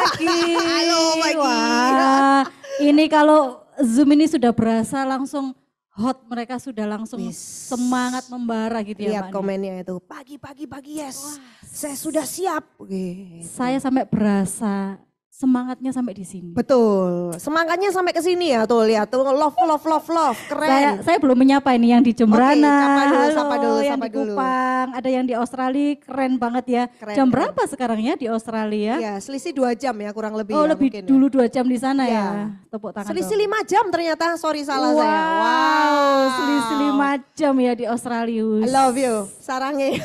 pagi. Halo pagi. Wah, ini kalau Zoom ini sudah berasa langsung hot, mereka sudah langsung semangat membara gitu ya Lihat Mbak Nia. komennya itu, pagi, yes. Saya sudah siap. Gitu. Saya sampai berasa semangatnya sampai di sini. Betul, semangatnya sampai ke sini ya tuh, lihat tuh, love, keren. Saya belum menyapa ini yang di Jembrana, Oke, sapa dulu, yang di Kupang, ada yang di Australia, keren banget ya. Jam berapa sekarang ya di Australia? Ya, selisih 2 jam ya kurang lebih. Oh, ya, lebih mungkin dulu 2 jam di sana ya. ya. Tepuk tangan. Selisih 5 jam ternyata, sorry salah saya. Wow, selisih 5 jam ya di Australia. I love you, sarange.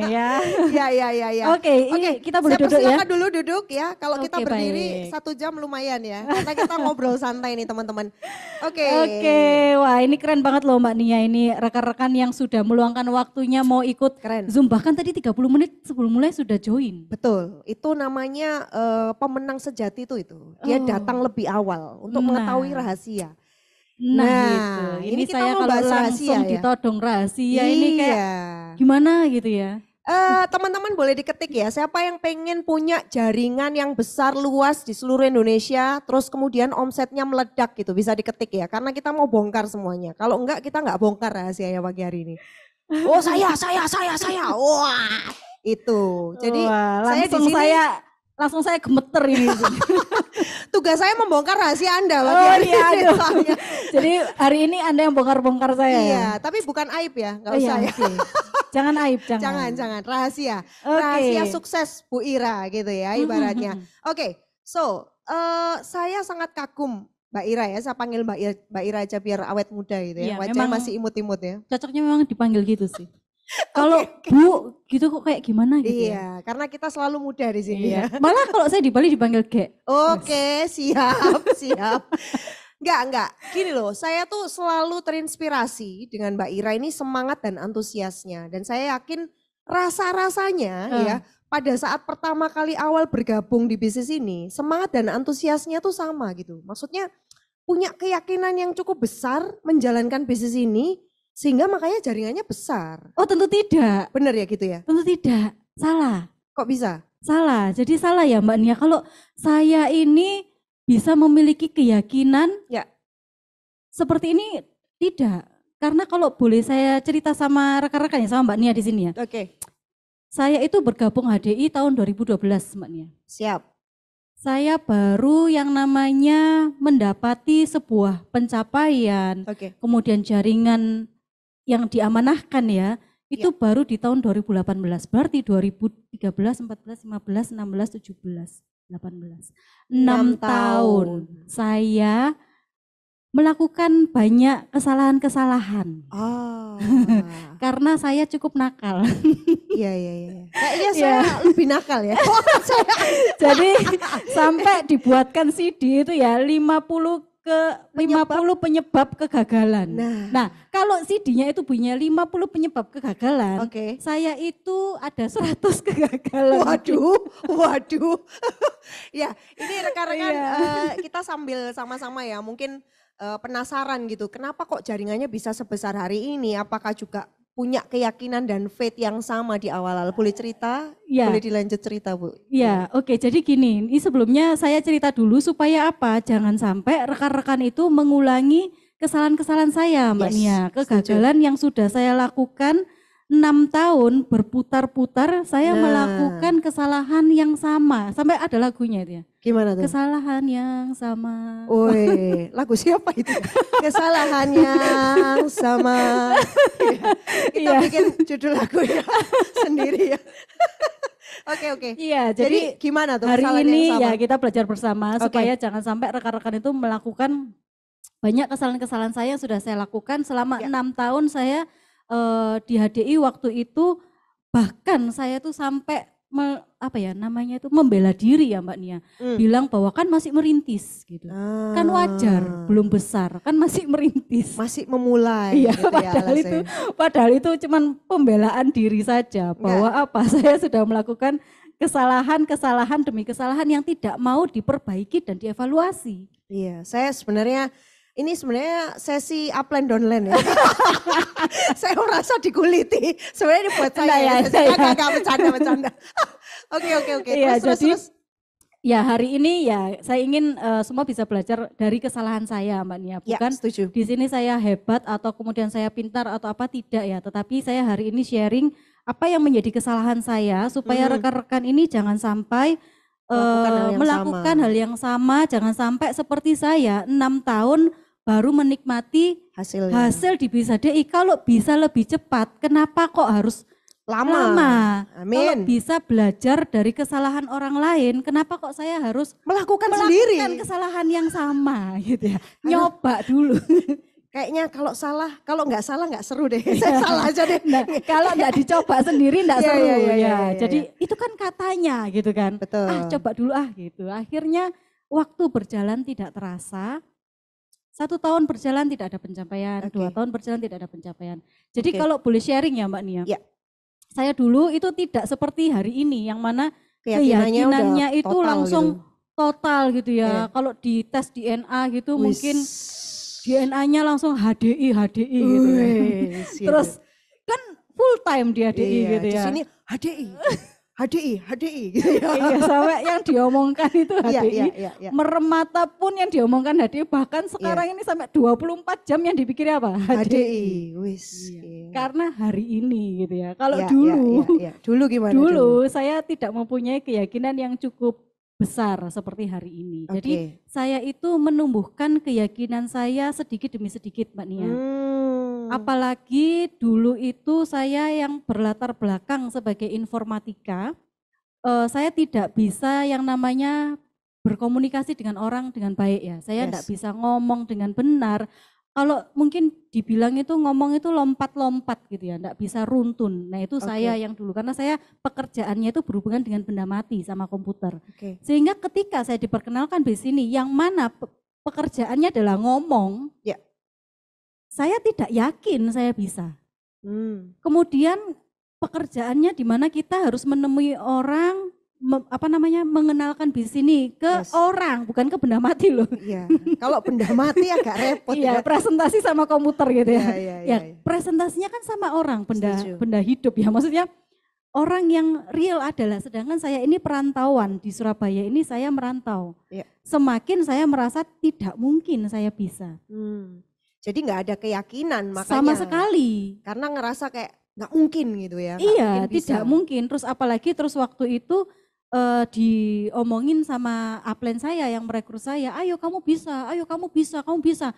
Ya. Ya. Oke, kita boleh duduk ya. Silakan dulu duduk ya. Kalau kita berdiri 1 jam lumayan ya. Karena kita ngobrol santai nih teman-teman. Oke, wah ini keren banget loh Mbak Nia. Ini rekan-rekan yang sudah meluangkan waktunya mau ikut Zoom. Bahkan tadi 30 menit sebelum mulai sudah join. Betul, itu namanya pemenang sejati itu. Dia datang lebih awal untuk mengetahui rahasia. Nah, gitu. Ini saya kalau langsung ditodong rahasia ini kayak gimana gitu ya. Teman-teman boleh diketik ya, siapa yang pengen punya jaringan yang besar luas di seluruh Indonesia, terus kemudian omsetnya meledak gitu, bisa diketik ya, karena kita mau bongkar semuanya. Kalau enggak kita enggak bongkar rahasianya pagi hari ini. Oh saya, wah itu. Jadi saya di sini langsung saya gemeter ini. Tugas saya membongkar rahasia Anda. Iya, jadi hari ini Anda yang bongkar-bongkar saya. Iya, tapi bukan aib ya, nggak usah ya. Jangan aib, jangan. Rahasia, rahasia sukses Bu Ira gitu ya ibaratnya. Oke, saya sangat kagum Mbak Ira ya, saya panggil Mbak Ira aja biar awet muda gitu ya. Wajahnya masih imut-imut ya. Cocoknya memang dipanggil gitu sih. Kalau Bu gitu kok kayak gimana gitu ya. Karena kita selalu muda di sini ya. Malah kalau saya di Bali dipanggil Gek. Oke, siap. Enggak. Gini loh, saya tuh selalu terinspirasi dengan Mbak Ira ini semangat dan antusiasnya. Dan saya yakin rasa-rasanya ya pada saat pertama kali awal bergabung di bisnis ini, semangat dan antusiasnya tuh sama gitu. Maksudnya punya keyakinan yang cukup besar menjalankan bisnis ini. Sehingga makanya jaringannya besar. Oh tentu tidak. Benar ya gitu ya? Tentu tidak, salah. Kok bisa? Salah, jadi salah ya Mbak Nia. Kalau saya ini bisa memiliki keyakinan seperti ini tidak. Karena kalau boleh saya cerita sama rekan-rekan ya, sama Mbak Nia di sini ya. Oke. Saya itu bergabung HDI tahun 2012 Mbak Nia. Siap. Saya baru yang namanya mendapati sebuah pencapaian, kemudian jaringan yang diamanahkan ya, itu baru di tahun 2018, berarti 2013, 14, 15, 16, 17, 18. 6 tahun saya melakukan banyak kesalahan-kesalahan. Karena saya cukup nakal. Iya. Kayaknya saya lebih nakal ya. Jadi sampai dibuatkan CD itu ya 50 penyebab kegagalan. Nah, kalau CD-nya itu bunyinya 50 penyebab kegagalan, saya itu ada 100 kegagalan. Waduh. Ya, ini rekan-rekan kita sambil sama-sama ya, mungkin penasaran gitu, kenapa kok jaringannya bisa sebesar hari ini? Apakah juga punya keyakinan dan faith yang sama di awal-awal? Boleh cerita? Boleh dilanjut cerita Bu? Ya, oke. Jadi gini, ini sebelumnya saya cerita dulu supaya apa? Jangan sampai rekan-rekan itu mengulangi kesalahan-kesalahan saya Mbak Nia. Kegagalan yang sudah saya lakukan 6 tahun berputar-putar, saya melakukan kesalahan yang sama. Sampai ada lagunya itu ya. Gimana tuh? Kesalahan yang sama. Woi, lagu siapa itu? Kesalahan yang sama. Kita bikin judul lagu ya sendiri ya. Oke. Iya, jadi gimana tuh? Hari ini ya kita belajar bersama supaya jangan sampai rekan-rekan itu melakukan banyak kesalahan-kesalahan saya yang sudah saya lakukan selama 6 tahun saya di HDI waktu itu. Bahkan saya tuh sampai membela diri ya Mbak Nia. Bilang bahwa kan masih merintis gitu. Kan wajar, belum besar, kan masih merintis. Masih memulai. Iya, gitu padahal itu cuman pembelaan diri saja. Bahwa saya sudah melakukan kesalahan demi kesalahan yang tidak mau diperbaiki dan dievaluasi. Iya, saya sebenarnya ini sebenarnya sesi upline downline ya. Saya merasa dikuliti. Sebenarnya ini buat saya. Enggak, bercanda. Oke. Iya, terus ya hari ini ya saya ingin semua bisa belajar dari kesalahan saya Mbak Nia. Ya, Bukan setuju. di sini saya hebat atau kemudian saya pintar atau apa, tidak ya. Tetapi saya hari ini sharing apa yang menjadi kesalahan saya supaya rekan-rekan ini jangan sampai melakukan hal yang sama. Jangan sampai seperti saya 6 tahun baru menikmati hasil di BIS HDI. Kalau bisa lebih cepat, kenapa kok harus lama? Amin. Kalau bisa belajar dari kesalahan orang lain, kenapa kok saya harus melakukan sendiri kesalahan yang sama gitu ya? Nyoba dulu. Kayaknya kalau nggak salah nggak seru deh. Saya salah aja deh. Nah, kalau nggak dicoba sendiri nggak seru ya. Jadi itu kan katanya gitu kan. Betul. Coba dulu gitu. Akhirnya waktu berjalan tidak terasa. 1 tahun berjalan tidak ada pencapaian, 2 tahun berjalan tidak ada pencapaian. Jadi kalau boleh sharing ya Mbak Nia. Ya. Saya dulu itu tidak seperti hari ini yang mana keyakinannya itu langsung total gitu ya. Kalau di tes DNA gitu mungkin DNA-nya langsung HDI gitu ya. Terus kan full time di HDI gitu ya. Di sini HDI gitu ya. Iya, sampai yang diomongkan itu HDI. Merem mata pun yang diomongkan HDI, bahkan sekarang ini sampai 24 jam yang dipikirnya apa? HDI. Karena hari ini gitu ya. Kalau dulu gimana? Dulu saya tidak mempunyai keyakinan yang cukup besar seperti hari ini. Jadi saya itu menumbuhkan keyakinan saya sedikit demi sedikit Mbak Nia. Apalagi dulu itu saya yang berlatar belakang sebagai informatika, saya tidak bisa yang namanya berkomunikasi dengan orang dengan baik ya. Saya tidak bisa ngomong dengan benar. Kalau mungkin dibilang itu ngomong itu lompat-lompat gitu ya, tidak bisa runtun. Nah itu saya yang dulu, karena saya pekerjaannya itu berhubungan dengan benda mati sama komputer. Sehingga ketika saya diperkenalkan di sini, yang mana pekerjaannya adalah ngomong, saya tidak yakin saya bisa. Kemudian pekerjaannya di mana kita harus menemui orang, mengenalkan bis ini ke orang, bukan ke benda mati loh. Iya. Kalau benda mati agak repot. Iya, presentasi sama komputer gitu ya. Ya, presentasinya kan sama orang, benda hidup ya. Maksudnya orang yang real adalah, sedangkan saya ini perantauan di Surabaya ini, saya merantau. Semakin saya merasa tidak mungkin saya bisa. Jadi nggak ada keyakinan makanya. Sama sekali. Karena ngerasa kayak nggak mungkin gitu ya. Iya, tidak mungkin. Terus apalagi waktu itu diomongin sama upline saya yang merekrut saya, ayo kamu bisa, kamu bisa.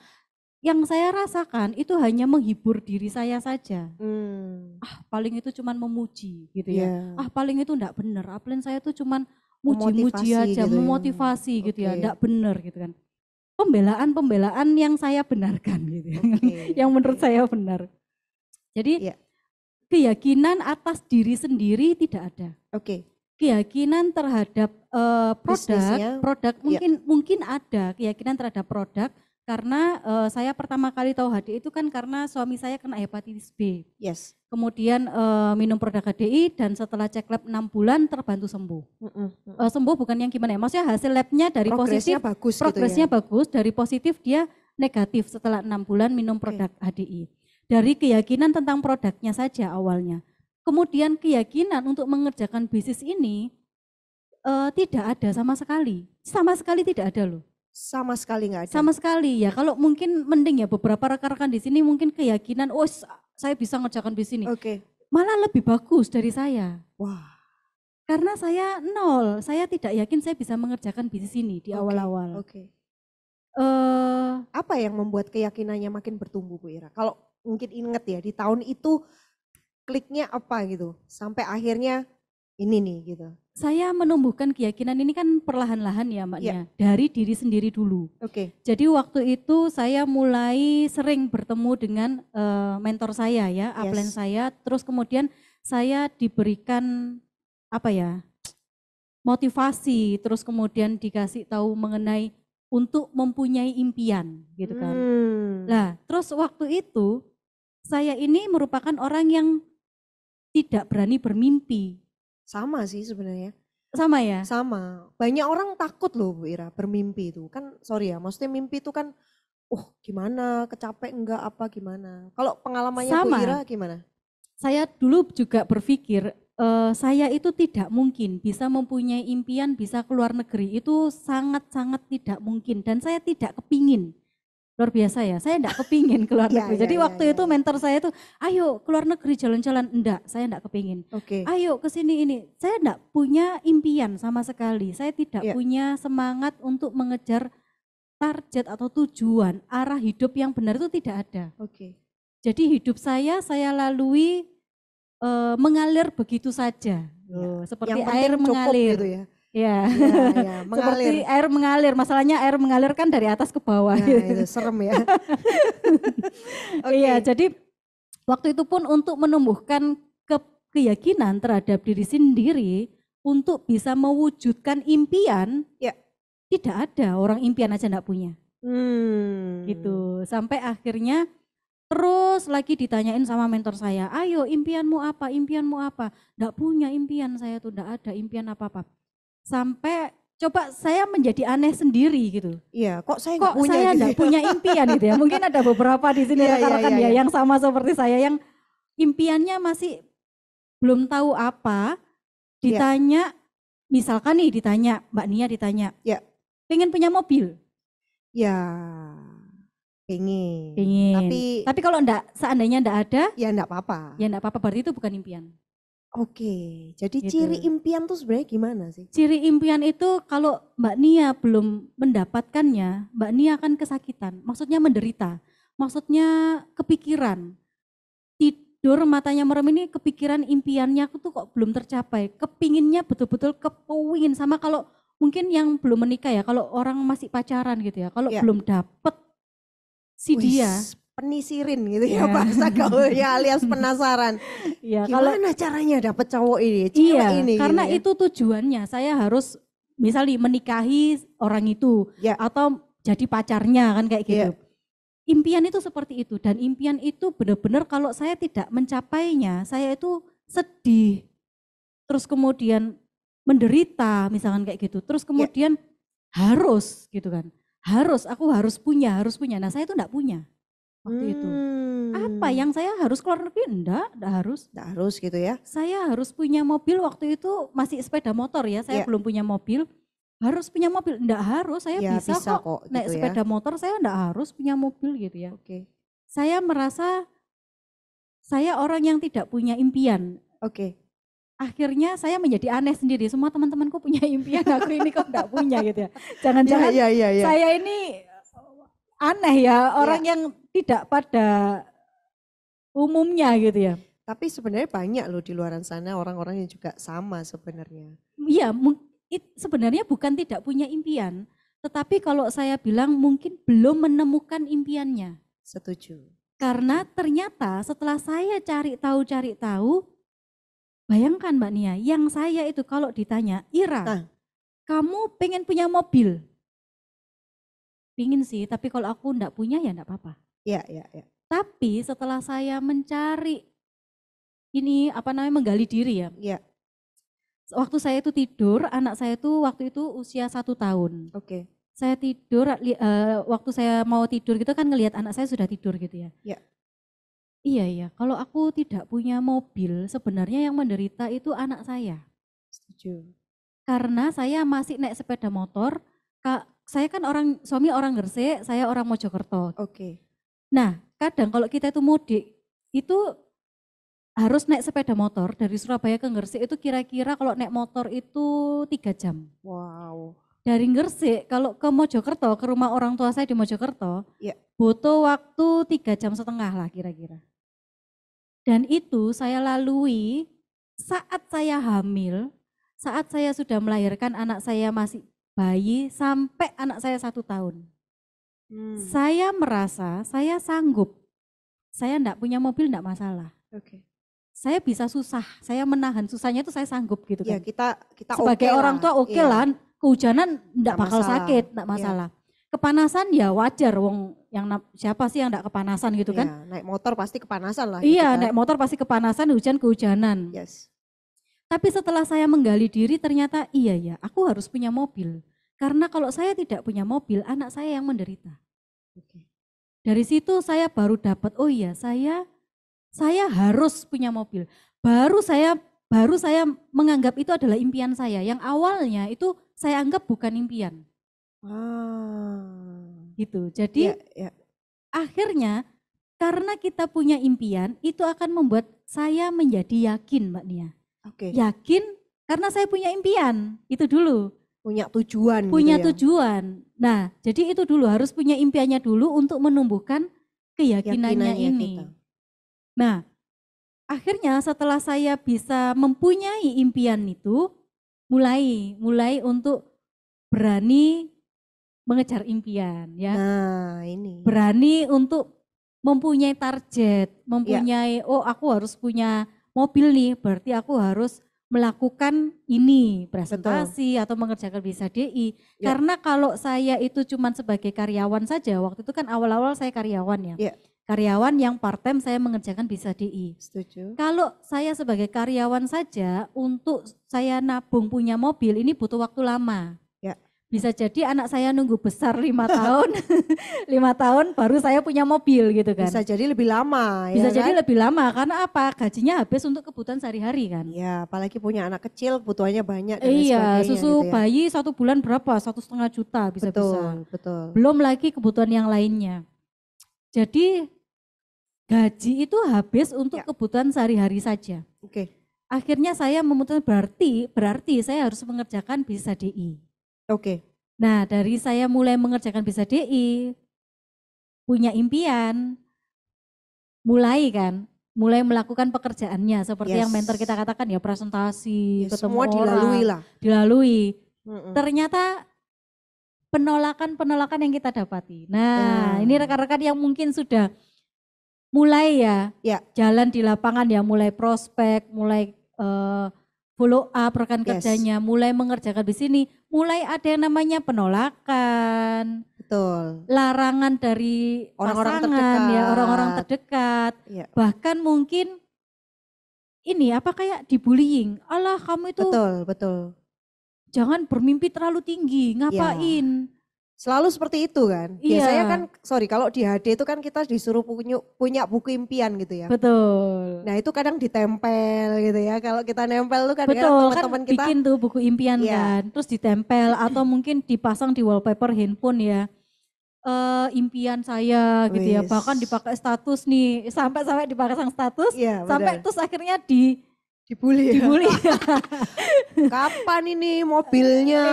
Yang saya rasakan itu hanya menghibur diri saya saja. Paling itu cuman memuji gitu ya. Paling itu enggak benar. Upline saya itu cuman muji-muji aja, gitu memotivasi gitu ya, enggak benar gitu kan. Pembelaan yang saya benarkan gitu ya. Yang menurut saya benar. Jadi keyakinan atas diri sendiri tidak ada. Keyakinan terhadap produk mungkin ada keyakinan terhadap produk, karena saya pertama kali tahu HDI itu kan karena suami saya kena hepatitis B. Kemudian minum produk HDI dan setelah cek lab 6 bulan terbantu sembuh. Sembuh bukan yang gimana ya, maksudnya hasil labnya dari progresnya positif, progresnya bagus, dari positif dia negatif setelah 6 bulan minum produk HDI. Dari keyakinan tentang produknya saja awalnya. Kemudian keyakinan untuk mengerjakan bisnis ini tidak ada sama sekali tidak ada loh. Sama sekali nggak ada. Sama sekali ya. Kalau mungkin mending ya beberapa rekan-rekan di sini mungkin keyakinan, saya bisa ngerjakan bisnis ini. Malah lebih bagus dari saya. Karena saya nol, saya tidak yakin saya bisa mengerjakan bisnis ini di awal-awal. Apa yang membuat keyakinannya makin bertumbuh Bu Ira? Kalau mungkin inget ya di tahun itu kliknya apa gitu sampai akhirnya ini nih gitu. Saya menumbuhkan keyakinan ini kan perlahan-lahan ya Mbak Nia, dari diri sendiri dulu. Jadi waktu itu saya mulai sering bertemu dengan mentor saya ya, upline saya, terus kemudian saya diberikan motivasi, terus kemudian dikasih tahu mengenai untuk mempunyai impian gitu kan. Nah, terus waktu itu saya ini merupakan orang yang tidak berani bermimpi. Sama sih sebenarnya. Sama ya? Sama. Banyak orang takut loh Bu Ira bermimpi itu. Kan sorry ya, maksudnya mimpi itu kan gimana, kecapek enggak apa gimana. Kalau pengalamannya Bu Ira gimana? Saya dulu juga berpikir saya itu tidak mungkin bisa mempunyai impian bisa keluar negeri, itu sangat-sangat tidak mungkin dan saya tidak kepingin. Luar biasa ya, saya enggak kepingin keluar Ya, negeri. ya, Jadi ya, waktu ya, itu ya. mentor saya itu, ayo keluar negeri jalan-jalan. Enggak, saya enggak kepingin. Oke. Ayo ke sini ini. Saya enggak punya impian sama sekali. Saya tidak Ya. punya semangat untuk mengejar target atau tujuan, arah hidup yang benar itu tidak ada. Oke. Jadi hidup saya lalui mengalir begitu saja. Ya. Seperti Yang air penting cukup mengalir. gitu ya. Ya, Ya, mengalir. seperti air mengalir. Masalahnya air mengalir kan dari atas ke bawah. Nah, itu serem ya. Iya, jadi waktu itu pun untuk menumbuhkan keyakinan terhadap diri sendiri untuk bisa mewujudkan impian. Ya. Tidak ada orang impian aja enggak punya. Gitu. Sampai akhirnya terus lagi ditanyain sama mentor saya, ayo impianmu apa, impianmu apa. Enggak punya impian saya tuh, enggak ada impian apa-apa. Sampai coba saya menjadi aneh sendiri gitu. Iya, kok saya enggak punya impian gitu ya. Mungkin ada beberapa di sini rekan-rekan ya yang sama seperti saya yang impiannya masih belum tahu apa. Ditanya, misalkan nih ditanya, Mbak Nia ditanya, pengen punya mobil? Ya, pengen. Tapi kalau seandainya enggak ada, ya enggak apa-apa. Ya enggak apa-apa, berarti itu bukan impian. Oke, jadi Gitu. ciri impian tuh sebenarnya gimana sih? Ciri impian itu kalau Mbak Nia belum mendapatkannya, Mbak Nia akan kesakitan, maksudnya menderita, maksudnya kepikiran. Tidur matanya merem ini kepikiran impiannya aku tuh kok belum tercapai, kepinginnya betul-betul kepingin. Sama kalau mungkin yang belum menikah ya, kalau orang masih pacaran gitu ya, kalau belum dapet si dia. Penisirin gitu ya bahasa gaulnya alias penasaran. Ya, gimana caranya dapet cowok ini, cewek ini? Karena gitu ya? itu tujuannya, saya harus misalnya menikahi orang itu atau jadi pacarnya kan kayak gitu. Impian itu seperti itu dan impian itu benar-benar kalau saya tidak mencapainya, saya itu sedih. Terus kemudian menderita misalkan kayak gitu. Terus kemudian harus gitu kan. Aku harus punya. Nah saya itu enggak punya. Waktu itu. Apa yang saya harus keluar negeri? Enggak harus. Enggak harus gitu ya. Saya harus punya mobil waktu itu masih sepeda motor ya, saya belum punya mobil. Harus punya mobil? Enggak harus, saya bisa kok naik gitu sepeda motor, saya enggak harus punya mobil gitu ya. Oke. Saya merasa saya orang yang tidak punya impian. Oke. Akhirnya saya menjadi aneh sendiri, semua teman-temanku punya impian, aku ini kok enggak punya gitu ya. Jangan-jangan saya ini aneh ya, orang yang tidak pada umumnya gitu ya. Tapi sebenarnya banyak loh di luar sana orang-orang yang juga sama sebenarnya. Iya, sebenarnya bukan tidak punya impian, tetapi kalau saya bilang mungkin belum menemukan impiannya. Setuju. Karena ternyata setelah saya cari tahu, bayangkan Mbak Nia, yang saya itu kalau ditanya, Ira, kamu pengen punya mobil? Pingin sih, tapi kalau aku enggak punya ya enggak apa-apa. Iya. Tapi setelah saya mencari menggali diri ya. Iya. Waktu saya itu tidur, anak saya itu waktu itu usia 1 tahun. Oke. Saya tidur, waktu saya mau tidur gitu kan ngelihat anak saya sudah tidur gitu ya. Iya. Iya, kalau aku tidak punya mobil sebenarnya yang menderita itu anak saya. Setuju. Karena saya masih naik sepeda motor, saya kan suami orang Gresik, saya orang Mojokerto. Oke. Nah, kadang kalau kita itu mudik, itu harus naik sepeda motor dari Surabaya ke Gresik itu kira-kira kalau naik motor itu 3 jam. Wow. Dari Gresik kalau ke Mojokerto, ke rumah orang tua saya di Mojokerto, butuh waktu 3,5 jam lah kira-kira. Dan itu saya lalui saat saya hamil, saat saya sudah melahirkan anak saya masih bayi sampai anak saya 1 tahun. Saya merasa saya sanggup. Saya enggak punya mobil enggak masalah. Oke. Saya bisa susah, saya menahan susahnya itu saya sanggup gitu kan. Ya kita sebagai orang tua oke lah, kehujanan enggak bakal sakit, enggak masalah. Kepanasan ya wajar, wong siapa sih yang enggak kepanasan gitu kan. Naik motor pasti kepanasan lah. Iya, naik motor pasti kepanasan, hujan kehujanan. Yes. Tapi setelah saya menggali diri ternyata iya ya, aku harus punya mobil. Karena kalau saya tidak punya mobil, anak saya yang menderita. Oke. Dari situ saya baru dapat, oh iya saya harus punya mobil. Baru saya baru saya menganggap itu adalah impian saya. Yang awalnya itu saya anggap bukan impian. Gitu. Jadi akhirnya karena kita punya impian itu akan membuat saya menjadi yakin Mbak Nia. Yakin karena saya punya impian, itu dulu. Punya tujuan Punya gitu ya. tujuan. Nah, jadi itu dulu harus punya impiannya dulu untuk menumbuhkan keyakinannya ini. Kita. Nah, akhirnya setelah saya bisa mempunyai impian itu, mulai untuk berani mengejar impian ya. Nah, ini. Berani untuk mempunyai target, mempunyai oh aku harus punya mobil nih, berarti aku harus melakukan ini, presentasi atau mengerjakan bisa DI. Karena kalau saya itu cuma sebagai karyawan saja, waktu itu kan awal-awal saya karyawan ya. Karyawan yang part time saya mengerjakan bisa DI. Setuju. Kalau saya sebagai karyawan saja untuk saya nabung punya mobil ini butuh waktu lama. Bisa jadi anak saya nunggu besar 5 tahun, 5 tahun baru saya punya mobil gitu kan. Bisa jadi lebih lama ya. Bisa jadi lebih lama karena apa? Gajinya habis untuk kebutuhan sehari-hari kan. Iya, apalagi punya anak kecil kebutuhannya banyak dan iya, susu gitu ya. bayi 1 bulan berapa? 1,5 juta bisa-bisa. Betul. Belum lagi kebutuhan yang lainnya. Jadi gaji itu habis untuk kebutuhan sehari-hari saja. Akhirnya saya memutuskan berarti saya harus mengerjakan bisa DI. Nah, dari saya mulai mengerjakan bisa DI, punya impian, mulai melakukan pekerjaannya seperti yang mentor kita katakan ya, presentasi, ketemu semua orang, dilalui. Ternyata penolakan yang kita dapati. Nah, ini rekan-rekan yang mungkin sudah mulai jalan di lapangan ya, mulai prospek, mulai follow up rekan kerjanya, mulai mengerjakan di sini, mulai ada yang namanya penolakan, larangan dari orang-orang terdekat, orang-orang terdekat, bahkan mungkin ini kayak dibullying, alah kamu itu betul. Jangan bermimpi terlalu tinggi, ngapain? Selalu seperti itu kan. Biasanya kan, kalau di HD itu kan kita disuruh punya buku impian gitu ya. Betul. Nah itu kadang ditempel gitu ya. Kalau kita nempel tuh kan teman-teman kita bikin tuh buku impian kan. Terus ditempel atau mungkin dipasang di wallpaper handphone ya. Impian saya gitu ya. Bahkan dipakai status nih. Sampai dipasang status. Sampai terus akhirnya dibully. Kapan ini mobilnya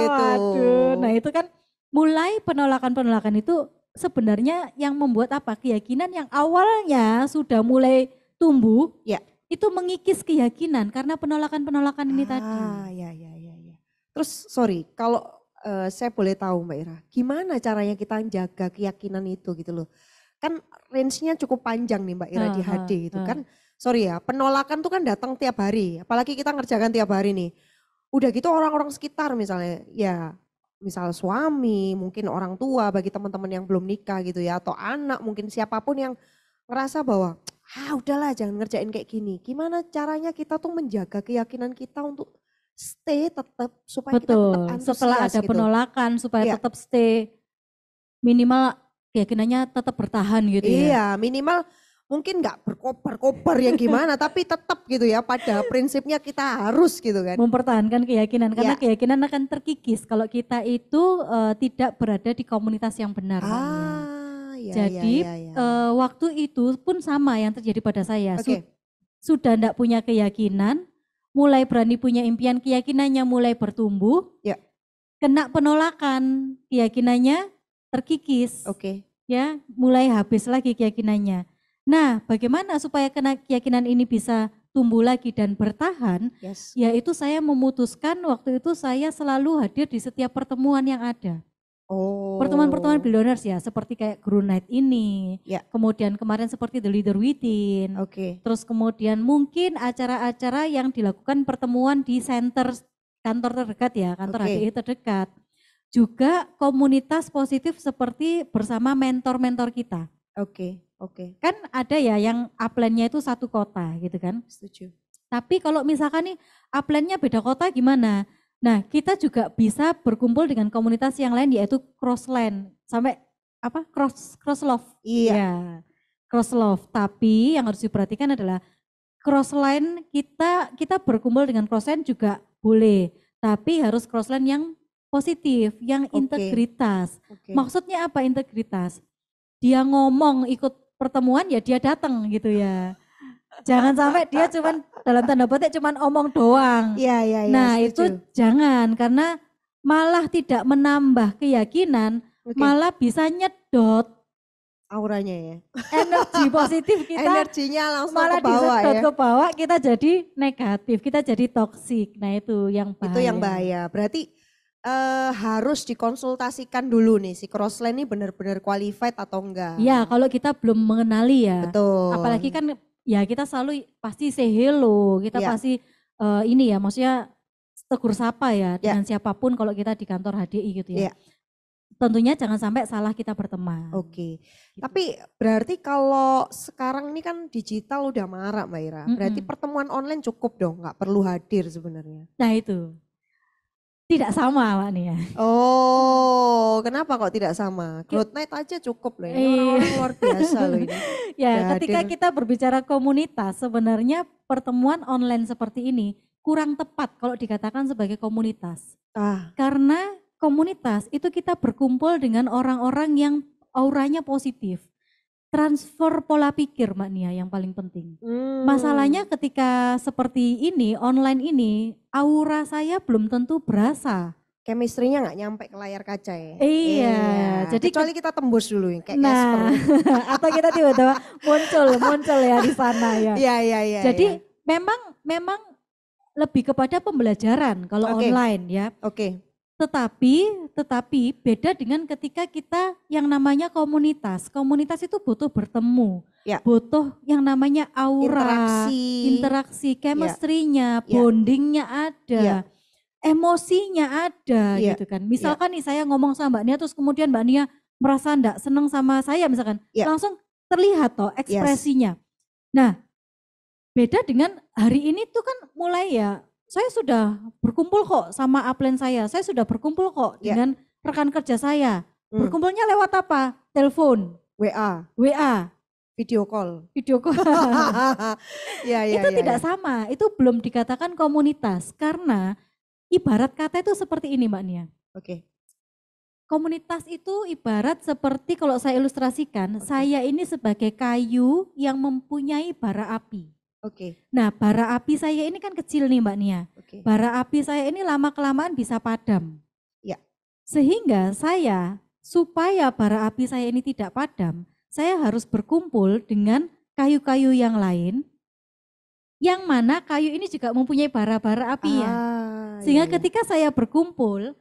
gitu. Aduh. Nah itu kan mulai penolakan itu sebenarnya yang membuat keyakinan yang awalnya sudah mulai tumbuh, itu mengikis keyakinan karena penolakan ini tadi. Ya. Terus kalau saya boleh tahu Mbak Ira, gimana caranya kita jaga keyakinan itu gitu loh. Kan range-nya cukup panjang nih Mbak Ira di HD gitu kan. Penolakan tuh kan datang tiap hari, apalagi kita ngerjakan tiap hari nih. Udah gitu orang-orang sekitar misalnya, misal suami, mungkin orang tua bagi teman-teman yang belum nikah gitu ya, atau anak mungkin siapapun yang ngerasa bahwa udahlah jangan ngerjain kayak gini. Gimana caranya kita tuh menjaga keyakinan kita untuk stay tetap supaya kita tetap antusias setelah ada penolakan supaya tetap stay, minimal keyakinannya tetap bertahan gitu ya. Iya, minimal mungkin nggak berkobar-kobar yang gimana, tapi tetap gitu ya pada prinsipnya kita harus gitu kan. Mempertahankan keyakinan, karena keyakinan akan terkikis kalau kita itu tidak berada di komunitas yang benar. Jadi waktu itu pun sama yang terjadi pada saya. Sudah tidak punya keyakinan, mulai berani punya impian, keyakinannya mulai bertumbuh, kena penolakan, keyakinannya terkikis. Ya, mulai habis lagi keyakinannya. Nah, bagaimana supaya keyakinan ini bisa tumbuh lagi dan bertahan? Yaitu saya memutuskan waktu itu saya selalu hadir di setiap pertemuan yang ada. Pertemuan-pertemuan billionaires ya, seperti kayak Grow Night ini. Kemudian kemarin seperti The Leader Within. Terus kemudian mungkin acara-acara yang dilakukan pertemuan di kantor terdekat ya, kantor HDI terdekat. Juga komunitas positif seperti bersama mentor-mentor kita. Kan ada ya yang upline-nya itu satu kota gitu kan. Setuju. Tapi kalau misalkan nih upline-nya beda kota gimana? Nah kita juga bisa berkumpul dengan komunitas yang lain yaitu crossline. Sampai cross love. Iya. Cross love. Tapi yang harus diperhatikan adalah crossline kita berkumpul dengan crossline juga boleh, tapi harus crossline yang positif, yang integritas. Maksudnya apa integritas? Dia ngomong ikut pertemuan ya dia datang gitu ya. Jangan sampai dia cuman dalam tanda petik cuman omong doang. Iya, Nah setuju. itu jangan, karena malah tidak menambah keyakinan, malah bisa nyedot auranya ya. energi positif kita. Energinya langsung malah ke bawah disedot ya. ke bawah, kita jadi negatif, kita jadi toksik. Nah itu yang bahaya. Itu yang bahaya. Berarti harus dikonsultasikan dulu nih si crossline ini benar-benar qualified atau enggak. Ya kalau kita belum mengenali ya. Betul. Apalagi kan ya kita selalu pasti say hello, kita pasti ini ya maksudnya tegur sapa ya dengan siapapun kalau kita di kantor HDI gitu ya. Tentunya jangan sampai salah kita berteman. Gitu. Tapi berarti kalau sekarang ini kan digital udah marak Mbak Ira. Berarti pertemuan online cukup dong, nggak perlu hadir sebenarnya. Nah itu. Tidak sama Mbak Nia. Oh, kenapa kok tidak sama? Growth Night aja cukup loh, ini orang-orang luar biasa loh ini. Ya, ketika kita berbicara komunitas, sebenarnya pertemuan online seperti ini kurang tepat kalau dikatakan sebagai komunitas. Karena komunitas itu kita berkumpul dengan orang-orang yang auranya positif. Transfer pola pikir Mbak Nia yang paling penting. Masalahnya ketika seperti ini, online ini, aura saya belum tentu berasa. Chemistry-nya nggak nyampe ke layar kaca ya? Iya. Jadi kecuali kita tembus dulu kayak Casper. Atau kita tiba-tiba muncul ya di sana ya. Iya. Jadi memang lebih kepada pembelajaran kalau online ya. Tetapi beda dengan ketika kita yang namanya komunitas. Komunitas itu butuh bertemu, butuh yang namanya aura, interaksi, chemistry-nya, bonding-nya ada, emosinya ada gitu kan. Misalkan nih saya ngomong sama Mbak Nia terus kemudian Mbak Nia merasa enggak seneng sama saya misalkan, langsung terlihat toh ekspresinya. Nah, beda dengan hari ini tuh kan mulai ya, saya sudah berkumpul kok sama upline saya sudah berkumpul kok dengan rekan kerja saya. Berkumpulnya lewat apa? Telepon, WA, video call. Itu tidak sama, itu belum dikatakan komunitas karena ibarat kata itu seperti ini Mbak Nia. Komunitas itu ibarat seperti kalau saya ilustrasikan, saya ini sebagai kayu yang mempunyai bara api. Nah bara api saya ini kan kecil nih Mbak Nia. Bara api saya ini lama-kelamaan bisa padam. Sehingga saya supaya bara api saya ini tidak padam, saya harus berkumpul dengan kayu-kayu yang lain. Yang mana kayu ini juga mempunyai bara-bara api ya. Sehingga ketika saya berkumpul,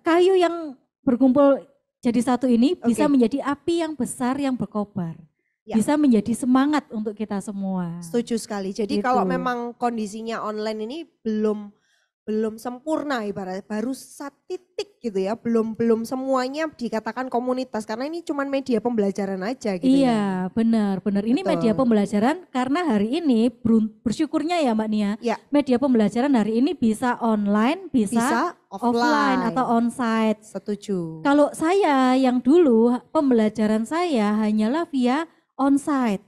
kayu yang berkumpul jadi satu ini bisa menjadi api yang besar yang berkobar. Bisa menjadi semangat untuk kita semua. Setuju sekali. Jadi kalau memang kondisinya online ini belum sempurna ibaratnya, baru satu titik gitu ya, belum semuanya dikatakan komunitas karena ini cuma media pembelajaran aja gitu. Iya, benar. Ini media pembelajaran karena hari ini bersyukurnya ya Mbak Nia, media pembelajaran hari ini bisa online, bisa offline atau onsite. Setuju. Kalau saya yang dulu pembelajaran saya hanyalah via onsite.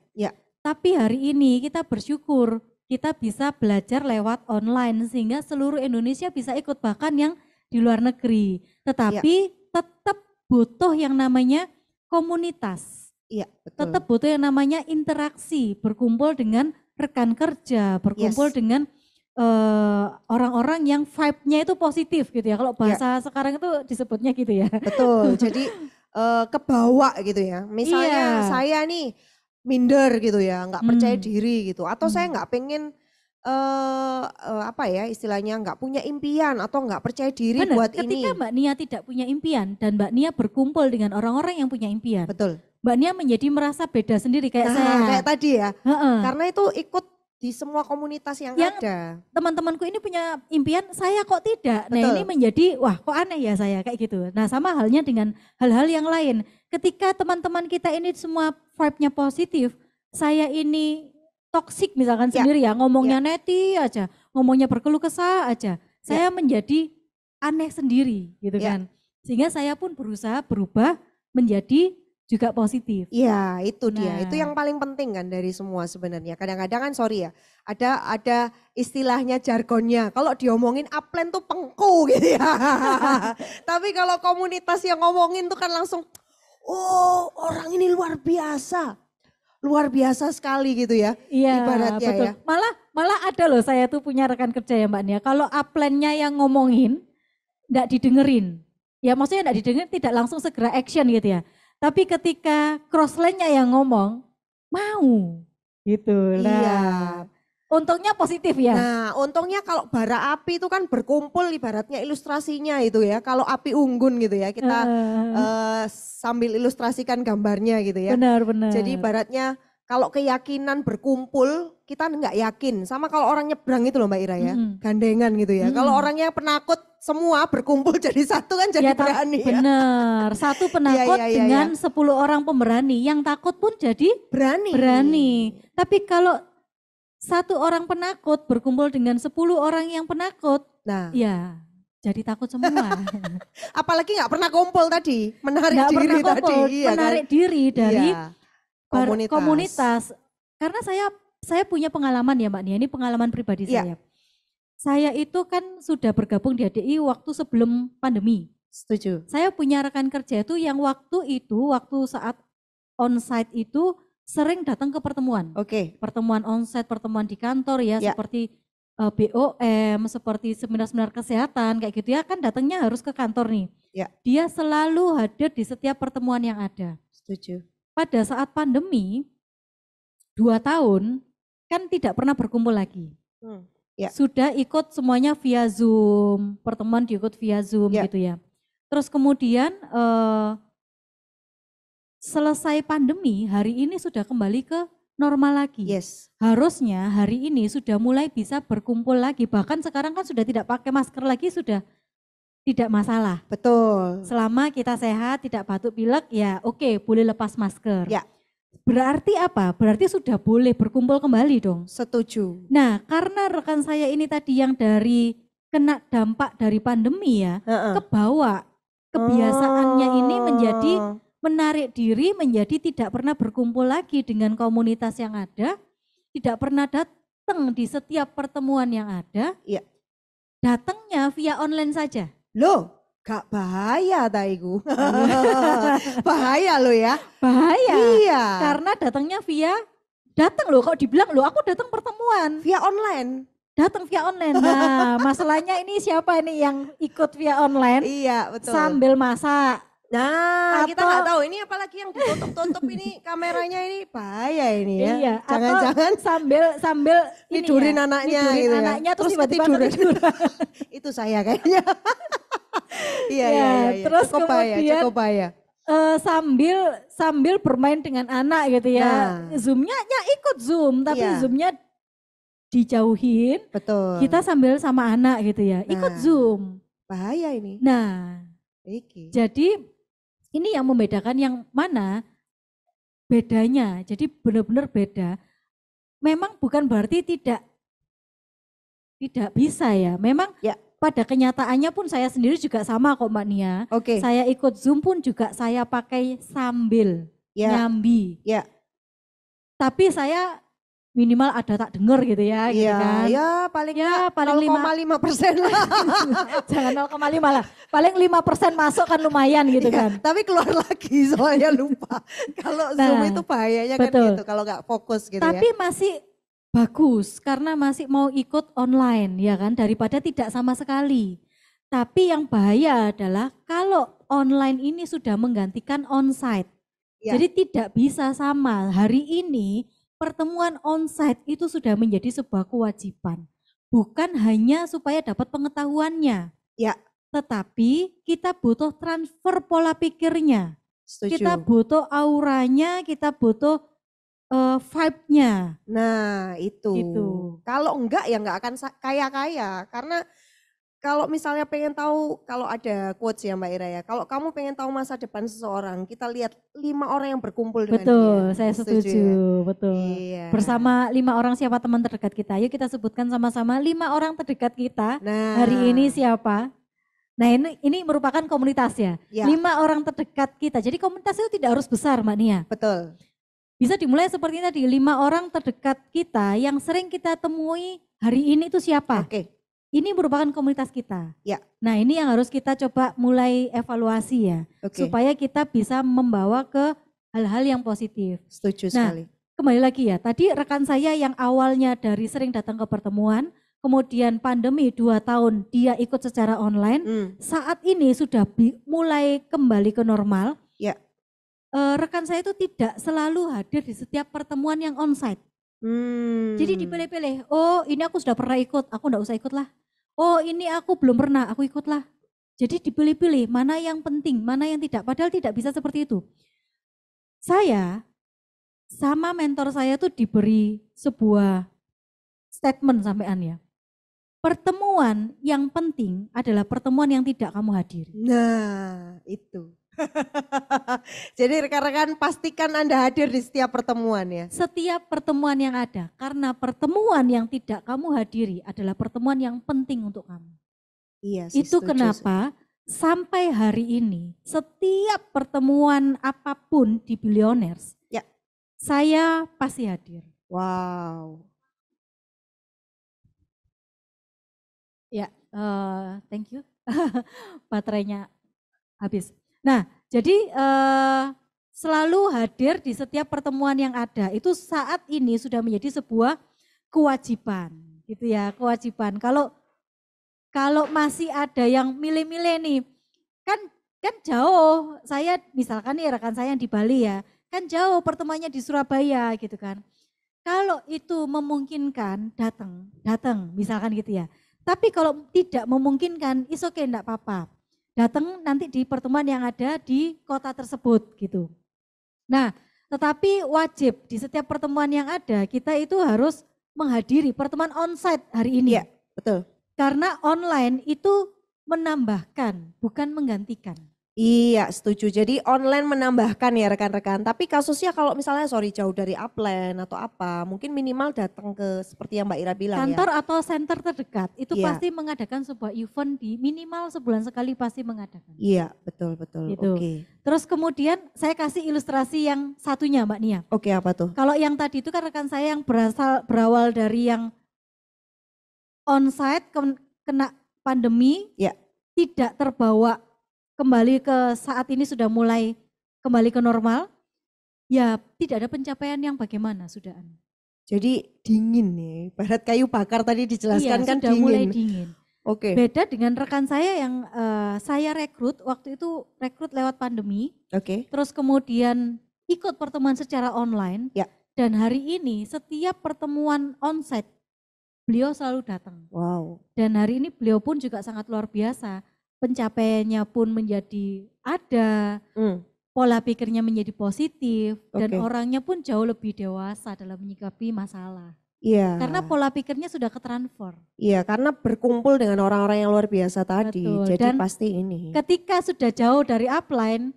Tapi hari ini kita bersyukur kita bisa belajar lewat online sehingga seluruh Indonesia bisa ikut bahkan yang di luar negeri. Tetapi tetap butuh yang namanya komunitas. Tetap butuh yang namanya interaksi, berkumpul dengan rekan kerja, berkumpul dengan orang-orang yang vibe-nya itu positif gitu ya. Kalau bahasa sekarang itu disebutnya gitu ya. Betul. Jadi kebawa gitu ya. Misalnya saya nih minder gitu ya, nggak percaya diri gitu, atau saya nggak pengen apa ya istilahnya nggak punya impian atau nggak percaya diri buat ketika ini. Ketika Mbak Nia tidak punya impian dan Mbak Nia berkumpul dengan orang-orang yang punya impian, Mbak Nia menjadi merasa beda sendiri kayak saya. Kayak tadi ya, karena itu ikut di semua komunitas yang ada. Teman-temanku ini punya impian, saya kok tidak. Nah ini menjadi, wah kok aneh ya saya kayak gitu. Nah sama halnya dengan hal-hal yang lain. Ketika teman-teman kita ini semua vibe-nya positif, saya ini toksik misalkan sendiri ya, ngomongnya neti aja, ngomongnya berkeluh kesah aja. Saya menjadi aneh sendiri gitu kan. Sehingga saya pun berusaha berubah menjadi juga positif. Iya, itu dia. Itu Nah. yang paling penting kan dari semua sebenarnya. Kadang-kadang kan sorry ya, ada istilahnya jargonnya. Kalau diomongin upline tuh pengku gitu ya. Tapi kalau komunitas yang ngomongin tuh kan langsung, oh orang ini luar biasa. Luar biasa sekali gitu ya. Iya, Ibaratnya betul. ya. Malah ada loh, saya tuh punya rekan kerja ya Mbak Nia. Kalau upline-nya yang ngomongin, enggak didengerin. Ya maksudnya enggak didengerin, tidak langsung segera action gitu ya. Tapi ketika crossline-nya yang ngomong, mau gitu lah. Iya. Untungnya positif ya. Nah untungnya kalau bara api itu kan berkumpul ibaratnya ilustrasinya itu ya. Kalau api unggun gitu ya, kita sambil ilustrasikan gambarnya gitu ya. Benar. Jadi ibaratnya kalau keyakinan berkumpul, kita nggak yakin. Sama kalau orang nyebrang itu loh Mbak Ira ya, gandengan gitu ya. Kalau orangnya penakut semua berkumpul jadi satu kan jadi berani ya. Benar, satu penakut dengan 10 orang pemberani. Yang takut pun jadi berani. Tapi kalau satu orang penakut berkumpul dengan 10 orang yang penakut, nah ya jadi takut semua. Apalagi nggak pernah kumpul tadi, menarik diri tadi. Menarik diri dari komunitas. Karena saya punya pengalaman ya Mbak Nia, ini pengalaman pribadi saya. Saya itu kan sudah bergabung di HDI waktu sebelum pandemi. Setuju. Saya punya rekan kerja itu yang waktu saat onsite itu sering datang ke pertemuan. Pertemuan onsite, pertemuan di kantor ya, seperti BOM, seperti seminar-seminar kesehatan kayak gitu ya, kan datangnya harus ke kantor nih. Dia selalu hadir di setiap pertemuan yang ada. Setuju. Pada saat pandemi 2 tahun kan tidak pernah berkumpul lagi. Sudah ikut semuanya via Zoom, pertemuan diikut via Zoom gitu ya. Terus kemudian selesai pandemi, hari ini sudah kembali ke normal lagi. Harusnya hari ini sudah mulai bisa berkumpul lagi. Bahkan sekarang kan sudah tidak pakai masker lagi, sudah tidak masalah. Betul. Selama kita sehat, tidak batuk pilek, ya oke, boleh lepas masker. Berarti apa? Berarti sudah boleh berkumpul kembali dong. Setuju. Nah, karena rekan saya ini tadi yang dari kena dampak dari pandemi ya, kebawa kebiasaannya ini menjadi menarik diri, menjadi tidak pernah berkumpul lagi dengan komunitas yang ada, tidak pernah datang di setiap pertemuan yang ada. Datangnya via online saja. Loh, gak bahaya taiku. Bahaya loh ya. Bahaya. Iya. Karena datangnya datang loh, kok dibilang loh aku datang pertemuan. Via online. Datang via online. Nah masalahnya ini siapa ini yang ikut via online? Iya betul. Sambil masak. Nah kita nggak tahu ini apalagi yang ditutup-tutup ini kameranya ini bahaya ini ya. Iya. Jangan-jangan sambil tidurin anaknya gitu anaknya ya. Terus tiba-tiba ketiduran. Itu saya kayaknya. Iya. Terus cukup bahaya. Sambil bermain dengan anak gitu ya. Zoom-nya ikut Zoom, tapi Zoom-nya dijauhin. Betul. Kita sambil sama anak gitu ya. Ikut Zoom. Bahaya ini. Nah, jadi ini yang membedakan yang mana bedanya. Jadi benar-benar beda. Memang bukan berarti tidak bisa ya. Memang pada kenyataannya pun saya sendiri juga sama kok Mbak Nia. Saya ikut Zoom pun juga saya pakai sambil nyambi. Tapi saya minimal ada tak dengar gitu ya. Gitu kan. Paling 0,5% lah. Jangan 0,5 lah. Paling 5% masuk kan lumayan gitu kan. Tapi keluar lagi soalnya lupa. Kalau Zoom itu bahayanya kan gitu kalau nggak fokus gitu ya. Tapi masih bagus karena masih mau ikut online ya kan, daripada tidak sama sekali. Tapi yang bahaya adalah kalau online ini sudah menggantikan onsite. Jadi tidak bisa sama. Hari ini pertemuan onsite itu sudah menjadi sebuah kewajiban. Bukan hanya supaya dapat pengetahuannya. Tetapi kita butuh transfer pola pikirnya. Setuju. Kita butuh auranya, kita butuh vibe-nya. Nah itu. Kalau enggak ya enggak akan kaya-kaya. Karena kalau misalnya pengen tahu, kalau ada quotes ya Mbak Ira ya, kalau kamu pengen tahu masa depan seseorang, kita lihat 5 orang yang berkumpul dengan dia. Betul, saya setuju, ya? Betul. Bersama 5 orang siapa teman terdekat kita, yuk kita sebutkan sama-sama 5 orang terdekat kita. Hari ini siapa? Nah ini merupakan komunitas ya. 5 orang terdekat kita. Jadi komunitas itu tidak harus besar Mbak Nia. Betul. Bisa dimulai seperti tadi, 5 orang terdekat kita yang sering kita temui hari ini itu siapa? Oke. Ini merupakan komunitas kita. Ya. Nah ini yang harus kita coba mulai evaluasi ya. Supaya kita bisa membawa ke hal-hal yang positif. Setuju sekali. Kembali lagi ya, tadi rekan saya yang awalnya dari sering datang ke pertemuan, kemudian pandemi 2 tahun dia ikut secara online, saat ini sudah mulai kembali ke normal. Ya. Rekan saya itu tidak selalu hadir di setiap pertemuan yang onsite. Jadi dipilih-pilih, oh ini aku sudah pernah ikut, aku enggak usah ikut lah. Oh ini aku belum pernah, aku ikutlah. Jadi dipilih-pilih mana yang penting, mana yang tidak, padahal tidak bisa seperti itu. Saya sama mentor saya tuh diberi sebuah statement sampean ya. Pertemuan yang penting adalah pertemuan yang tidak kamu hadiri. Nah, itu. Jadi rekan-rekan pastikan Anda hadir di setiap pertemuan ya. Setiap pertemuan yang ada, karena pertemuan yang tidak kamu hadiri adalah pertemuan yang penting untuk kamu. Iya sih, itu setuju. Kenapa sampai hari ini setiap pertemuan apapun di Billionaires, ya, saya pasti hadir. Wow. Ya, thank you. Baterainya habis. Nah, jadi selalu hadir di setiap pertemuan yang ada. Itu saat ini sudah menjadi sebuah kewajiban, gitu ya, kewajiban. Kalau masih ada yang milih-milih nih, kan jauh. Saya misalkan nih rekan saya yang di Bali ya, kan jauh pertemuannya di Surabaya gitu kan. Kalau itu memungkinkan datang, misalkan gitu ya. Tapi kalau tidak memungkinkan, is okay, enggak apa-apa. Datang nanti di pertemuan yang ada di kota tersebut gitu. Nah, tetapi wajib di setiap pertemuan yang ada, kita itu harus menghadiri pertemuan onsite hari ini. Iya, betul. Karena online itu menambahkan, bukan menggantikan. Iya, setuju. Jadi online menambahkan ya rekan-rekan. Tapi kasusnya kalau misalnya jauh dari upline atau apa, mungkin minimal datang ke seperti yang Mbak Ira bilang kantor ya. atau center terdekat itu pasti mengadakan sebuah event di minimal sebulan sekali pasti mengadakan. Iya, betul. Gitu. Oke. Terus kemudian saya kasih ilustrasi yang satunya Mbak Nia. Oke, apa tuh? Kalau yang tadi itu kan rekan saya yang berawal dari yang onsite kena pandemi, ya, tidak terbawa kembali ke saat ini sudah mulai kembali ke normal, ya tidak ada pencapaian yang bagaimana sudah. Jadi dingin nih, barat kayu bakar tadi dijelaskan, iya, kan sudah dingin. Mulai dingin. Oke. Beda dengan rekan saya yang saya rekrut, waktu itu rekrut lewat pandemi. Oke. Terus kemudian ikut pertemuan secara online. Ya. Dan hari ini setiap pertemuan onsite beliau selalu datang. Wow. Dan hari ini beliau pun juga sangat luar biasa. Pencapaiannya pun menjadi ada, pola pikirnya menjadi positif, dan orangnya pun jauh lebih dewasa dalam menyikapi masalah. Iya. Karena pola pikirnya sudah ketransfer. Iya, karena berkumpul dengan orang-orang yang luar biasa tadi. Betul. Jadi dan pasti ini. Ketika sudah jauh dari upline,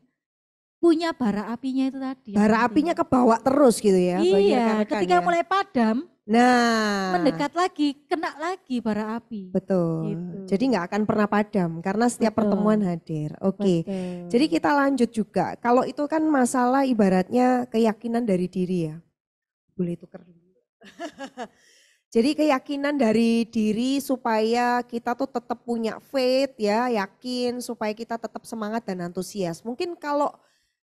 punya bara apinya itu tadi. Bara apinya kebawa terus gitu ya. Iya, ketika mulai padam. Nah, mendekat lagi, kena lagi bara api. Betul. Gitu. Jadi nggak akan pernah padam karena setiap pertemuan hadir. Oke. Jadi kita lanjut juga. Kalau itu kan masalah ibaratnya keyakinan dari diri ya. Boleh tuker dulu. Jadi keyakinan dari diri supaya kita tuh tetap punya faith ya, yakin supaya kita tetap semangat dan antusias. Mungkin kalau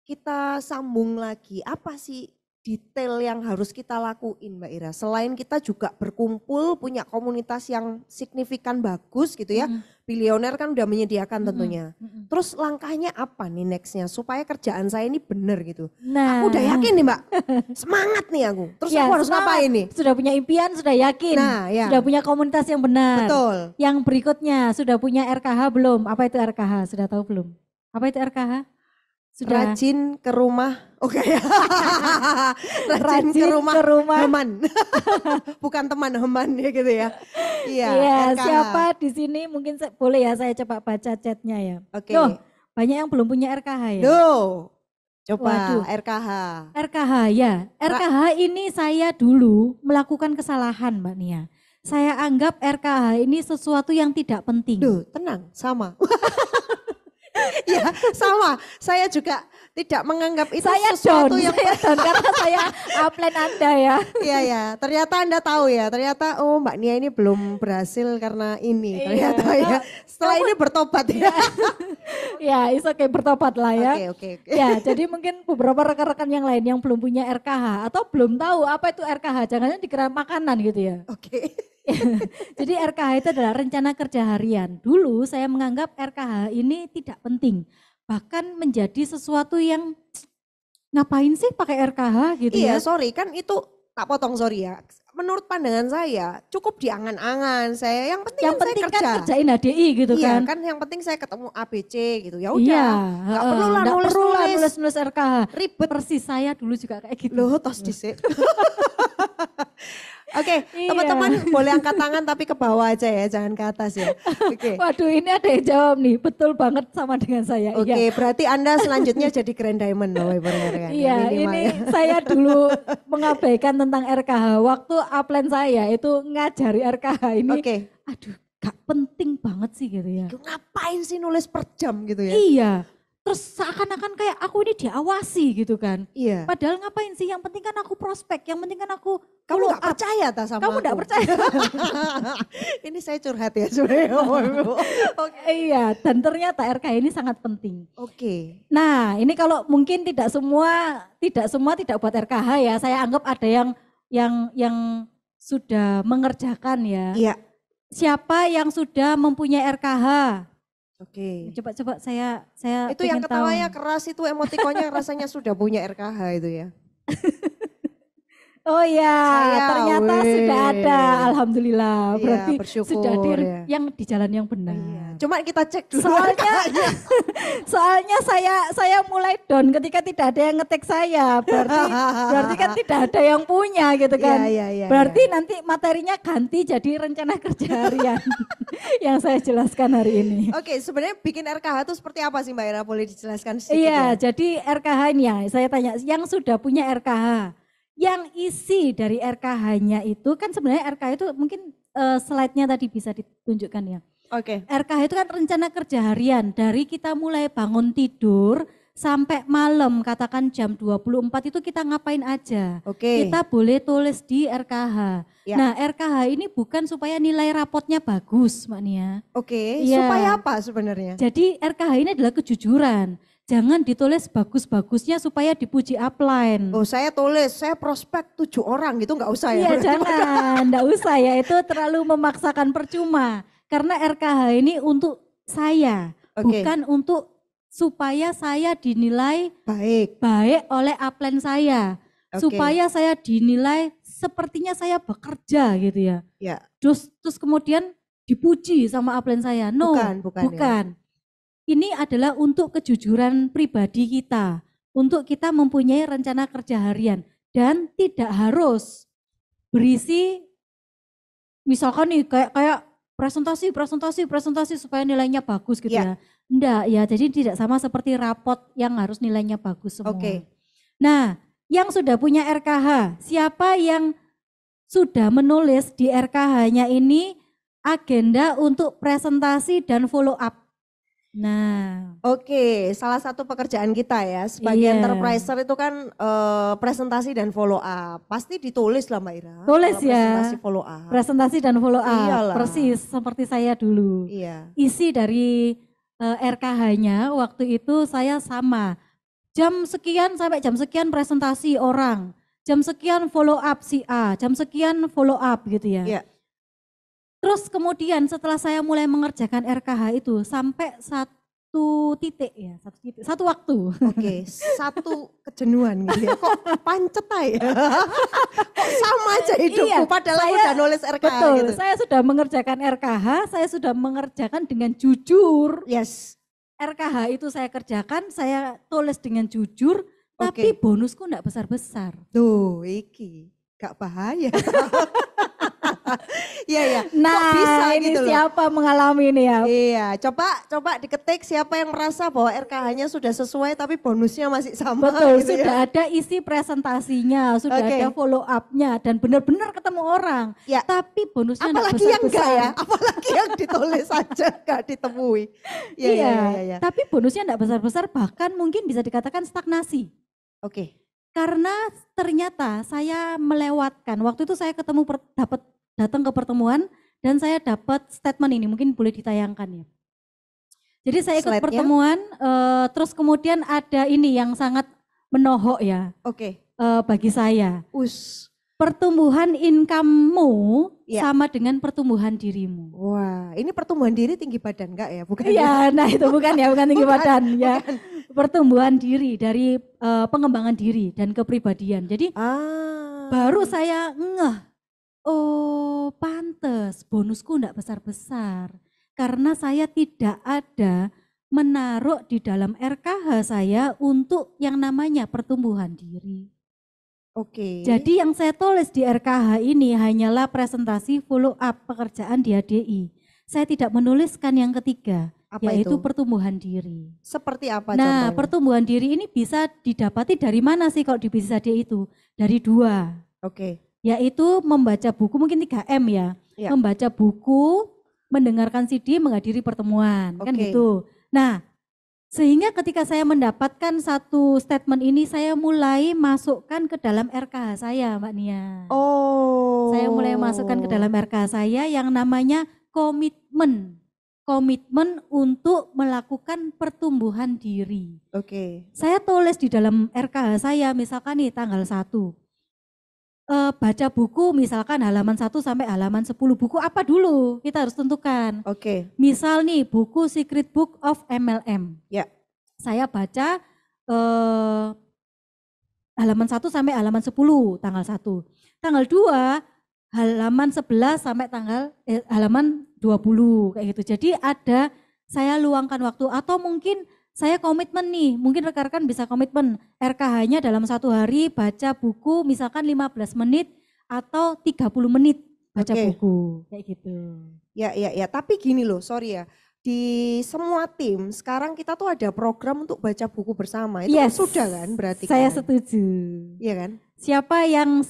kita sambung lagi, apa sih detail yang harus kita lakuin Mbak Ira? Selain kita juga berkumpul punya komunitas yang signifikan bagus gitu ya. Billionaire kan udah menyediakan tentunya. Terus langkahnya apa nih nextnya supaya kerjaan saya ini benar gitu. Nah, aku udah yakin nih Mbak, semangat nih aku. Terus ya, aku harus ngapain nih? Sudah punya impian, sudah yakin. Nah, ya. Sudah punya komunitas yang benar. Betul. Yang berikutnya sudah punya RKH belum? Apa itu RKH? Sudah tahu belum? Apa itu RKH? Sudah. Rajin ke rumah, oke ya. Rajin ke rumah Heman. Bukan teman Heman ya gitu ya. Iya, siapa di sini mungkin boleh ya saya coba baca chatnya ya. Oke. Banyak yang belum punya RKH ya. Coba. Waduh. RKH. RKH ya. RKH ini saya dulu melakukan kesalahan Mbak Nia. Saya anggap RKH ini sesuatu yang tidak penting. Duh, tenang, sama. Ya, sama. Saya juga tidak menganggap itu Saya sesuatu down, yang saya down karena saya upline Anda ya. Iya ya, ternyata Anda tahu ya, ternyata oh Mbak Nia ini belum berhasil karena ini, ternyata ya. Setelah ini bertobat ya. Ya, oke bertobat lah ya. Oke. Ya, jadi mungkin beberapa rekan-rekan yang lain yang belum punya RKH atau belum tahu apa itu RKH, jangan-jangan dikira makanan gitu ya. Oke. Jadi RKH itu adalah rencana kerja harian. Dulu saya menganggap RKH ini tidak penting, bahkan menjadi sesuatu yang ngapain sih pakai RKH gitu Iya, ya. sorry kan itu tak potong sorry ya. Menurut pandangan saya cukup diangan-angan saya. Yang penting, Yang kan penting saya kan kerja. kerjain HDI gitu Iya, kan. kan yang penting saya ketemu ABC gitu. Ya Iya, udah. Enggak perlu lah nulis RKH. Ribet. Persis saya dulu juga kayak gitu. Loh, tos dhisik. Oke, Iya. teman-teman boleh angkat tangan tapi ke bawah aja ya, jangan ke atas ya. Oke. Waduh, ini ada yang jawab nih, betul banget sama dengan saya. Oke, Iya. berarti Anda selanjutnya jadi Grand Diamond loh ibaratnya. Iya, Minimal ini ya. saya dulu mengabaikan tentang RKH. Waktu upline saya itu ngajari RKH ini, Oke. aduh gak penting banget sih gitu ya. Ngapain sih nulis per jam gitu ya? Iya, terus seakan-akan kayak aku ini diawasi gitu kan. Iya. Padahal ngapain sih, yang penting kan aku prospek, yang penting kan aku Kamu follow gak up. percaya tak sama Kamu gak aku? percaya. Ini saya curhat ya sebenarnya. Oke. Iya, dan ternyata RKH ini sangat penting. Oke. Nah, ini kalau mungkin tidak semua tidak buat RKH ya. Saya anggap ada yang sudah mengerjakan ya. Iya. Siapa yang sudah mempunyai RKH? Oke. Coba saya Itu yang pengen ketawanya tahu. keras itu emotikonnya rasanya sudah punya RKH itu ya. Oh ya, Saya, ternyata weh. sudah ada. Alhamdulillah. Iya, Berarti bersyukur, sudah ya. yang di jalan yang benar. Iya. Cuma kita cek dulu Soalnya, RKH-nya. soalnya saya mulai down ketika tidak ada yang ngetek saya. Berarti kan tidak ada yang punya gitu kan. Iya. Berarti nanti materinya ganti jadi rencana kerja harian yang saya jelaskan hari ini. Oke, sebenarnya bikin RKH itu seperti apa sih Mbak Ira? Boleh dijelaskan sedikit Iya, ya? jadi RKH ya, saya tanya yang sudah punya RKH. Yang isi dari RKH-nya itu kan sebenarnya RKH itu mungkin slide-nya tadi bisa ditunjukkan ya. Oke. RKH itu kan rencana kerja harian dari kita mulai bangun tidur sampai malam, katakan jam 24 itu kita ngapain aja. Oke. Kita boleh tulis di RKH. Ya. Nah, RKH ini bukan supaya nilai rapotnya bagus, Mbak Nia. Oke, Iya. supaya apa sebenarnya? Jadi RKH ini adalah kejujuran. Jangan ditulis bagus-bagusnya supaya dipuji upline. Oh, saya tulis, saya prospek 7 orang gitu nggak usah ya? Iya jangan, enggak usah ya, itu terlalu memaksakan, percuma. Karena RKH ini untuk saya, Oke. bukan untuk supaya saya dinilai Baik. oleh upline saya. Oke. Supaya saya dinilai sepertinya saya bekerja gitu ya. Ya. Terus kemudian dipuji sama upline saya. No, Bukan. Ini adalah untuk kejujuran pribadi kita, untuk kita mempunyai rencana kerja harian dan tidak harus berisi misalkan nih kayak presentasi supaya nilainya bagus gitu Ya. ya. Enggak ya, jadi tidak sama seperti rapot yang harus nilainya bagus semua. Oke. Nah, yang sudah punya RKH, siapa yang sudah menulis di RKH-nya ini agenda untuk presentasi dan follow up. Nah, Oke, salah satu pekerjaan kita ya sebagai Iya. enterpriser itu kan presentasi dan follow up. Pasti ditulis lah Mbak Ira. Tulis kalau ya. Presentasi follow up. presentasi dan follow up, Iyalah. persis seperti saya dulu. Iya. Isi dari RKH-nya waktu itu saya sama. Jam sekian sampai jam sekian presentasi orang. Jam sekian follow up si A, jam sekian follow up gitu ya. Iya. Terus kemudian setelah saya mulai mengerjakan RKH itu sampai satu titik ya, satu waktu. Oke, satu kejenuhan gitu ya. Kok pancet aja? Kok sama aja hidupku Iya, padahal aku saya- udah nulis RKH Betul, gitu. saya sudah mengerjakan RKH, saya sudah mengerjakan dengan jujur. Yes. RKH itu saya kerjakan, saya tulis dengan jujur, Oke. tapi bonusku enggak besar-besar. Tuh, iki gak bahaya. Iya iya. Nah, Kok bisa ini gitu loh. siapa mengalami ini ya? Iya, coba diketik siapa yang merasa bahwa RKH-nya sudah sesuai tapi bonusnya masih sama Betul, gitu sudah ya. ada isi presentasinya, sudah Oke. ada follow up-nya dan benar-benar ketemu orang. Ya. Tapi bonusnya enggak Apalagi yang enggak besar-besar. ya, apalagi yang ditulis saja enggak ditemui. Iya, Iya, iya. tapi bonusnya enggak besar-besar, bahkan mungkin bisa dikatakan stagnasi. Oke. Karena ternyata saya melewatkan, waktu itu saya ketemu datang ke pertemuan dan saya dapat statement ini, mungkin boleh ditayangkan ya. Jadi saya ikut Slide-nya. pertemuan, terus kemudian ada ini yang sangat menohok ya. Oke. Bagi saya. Pertumbuhan income-mu Ya. sama dengan pertumbuhan dirimu. Wah, ini pertumbuhan diri tinggi badan enggak ya? Bukan. Iya, nah itu bukan ya, bukan tinggi badan ya. Bukan. Pertumbuhan diri dari pengembangan diri dan kepribadian. Jadi baru saya ngeh, oh pantes bonusku enggak besar-besar. Karena saya tidak ada menaruh di dalam RKH saya untuk yang namanya pertumbuhan diri. Oke. Jadi yang saya tulis di RKH ini hanyalah presentasi follow up pekerjaan di HDI. Saya tidak menuliskan yang ketiga, yaitu pertumbuhan diri. Seperti apa Nah, contohnya? pertumbuhan diri ini bisa didapati dari mana sih kalau di bisnis HDI itu? Dari 2. Oke. Yaitu membaca buku, mungkin 3M ya. Membaca buku, mendengarkan CD, menghadiri pertemuan, kan gitu. Nah, sehingga ketika saya mendapatkan satu statement ini, saya mulai masukkan ke dalam RKH saya, Mbak Nia. Saya mulai masukkan ke dalam RKH saya yang namanya komitmen. Komitmen untuk melakukan pertumbuhan diri. Oke. Saya tulis di dalam RKH saya, misalkan nih tanggal 1. Baca buku misalkan halaman 1 sampai halaman 10. Buku apa dulu? Kita harus tentukan. Oke. Misal nih buku Secret Book of MLM. Ya. Saya baca halaman 1 sampai halaman 10 tanggal 1. Tanggal 2 halaman 11 sampai halaman 20 kayak gitu. Jadi ada saya luangkan waktu atau mungkin saya komitmen nih, mungkin rekan-rekan bisa komitmen RKH-nya dalam 1 hari baca buku misalkan 15 menit atau 30 menit baca buku, kayak gitu. Ya, tapi gini loh, sorry ya. Di semua tim sekarang kita tuh ada program untuk baca buku bersama. Itu kan sudah kan berarti saya kan? setuju. Iya kan? Siapa yang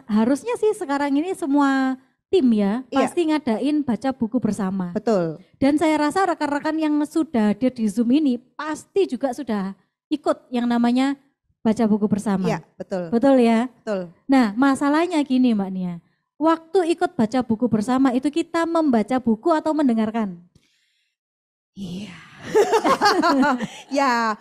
harusnya sih sekarang ini semua tim ya, pasti ngadain baca buku bersama. Betul. Dan saya rasa rekan-rekan yang sudah hadir di Zoom ini pasti juga sudah ikut yang namanya baca buku bersama. Iya, betul. Betul ya? Betul. Nah, masalahnya gini Mbak Nia. Waktu ikut baca buku bersama itu kita membaca buku atau mendengarkan? Iya. Ya,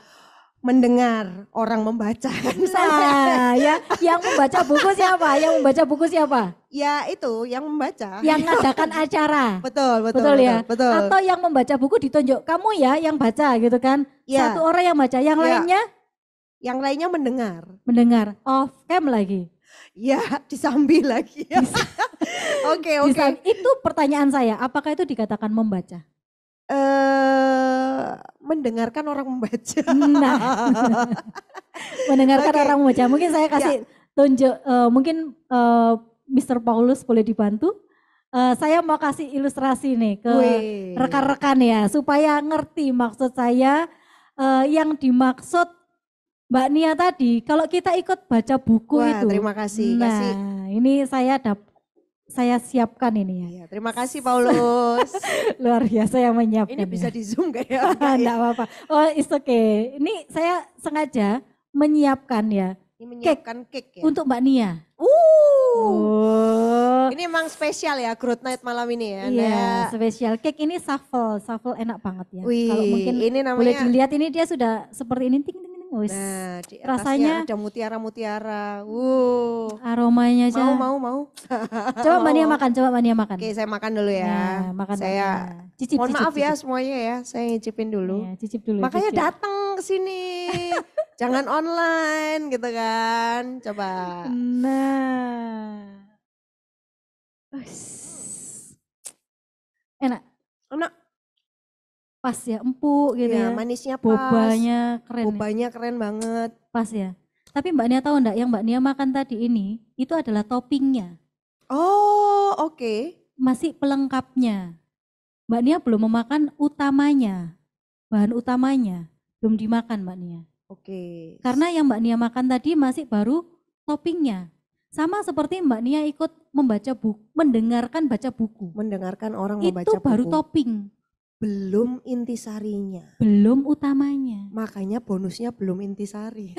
mendengar orang membaca kan. Nah, ya, yang membaca buku siapa? Yang membaca buku siapa? Ya itu yang membaca. Yang ngadakan acara. Betul ya. Betul. Atau yang membaca buku ditunjuk, kamu ya yang baca gitu kan. Ya. Satu orang yang baca, yang lainnya? Yang lainnya mendengar. Mendengar, off cam lagi. Ya, disambil lagi. Oke. Itu pertanyaan saya, apakah itu dikatakan membaca? Mendengarkan orang membaca. Nah, mendengarkan orang membaca. Mungkin saya kasih tunjuk, mungkin Mr. Paulus boleh dibantu. Saya mau kasih ilustrasi nih ke rekan-rekan ya, supaya ngerti maksud saya. Yang dimaksud Mbak Nia tadi, kalau kita ikut baca buku itu. Terima kasih. Nah, ini saya siapkan ini ya. Terima kasih Paulus. Luar biasa yang menyiapkan. Ini bisa di Zoom gak ya? Enggak apa-apa. Oh, it's okay. Ini saya sengaja menyiapkan ya. Ini menyiapkan cake ya. Untuk Mbak Nia. Ini emang spesial ya Growth Night malam ini ya. Iya, spesial cake ini shuffle enak banget ya. Kalau mungkin ini namanya, boleh dilihat ini dia sudah seperti ini ting. Nah, di rasanya ada mutiara-mutiara. Aromanya aja. Mau. Coba Mbak Nia makan, Oke, saya makan dulu ya. Nah, makan. Saya cicip, mohon maaf ya semuanya ya, saya ngicipin dulu. Ya, cicip dulu. Makanya datang ke sini. Jangan online gitu kan. Coba. Nah. Enak. Pas ya, empuk gitu ya. Manisnya pas. Bobanya keren banget. Pas ya. Tapi Mbak Nia tahu enggak yang Mbak Nia makan tadi ini, itu adalah toppingnya. Oh, oke. masih pelengkapnya. Mbak Nia belum memakan utamanya, bahan utamanya belum dimakan Mbak Nia. Oke. Karena yang Mbak Nia makan tadi masih baru toppingnya. Sama seperti Mbak Nia ikut membaca buku, mendengarkan baca buku. Mendengarkan orang membaca Itu baru buku. topping. Belum intisarinya. Belum utamanya. Makanya bonusnya belum intisari.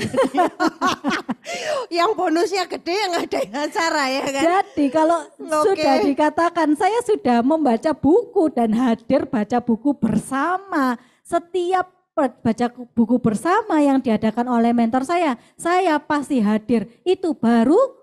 Yang bonusnya gede yang ada acara ya kan. Jadi kalau sudah dikatakan saya sudah membaca buku dan hadir baca buku bersama. Setiap baca buku bersama yang diadakan oleh mentor saya pasti hadir. Itu baru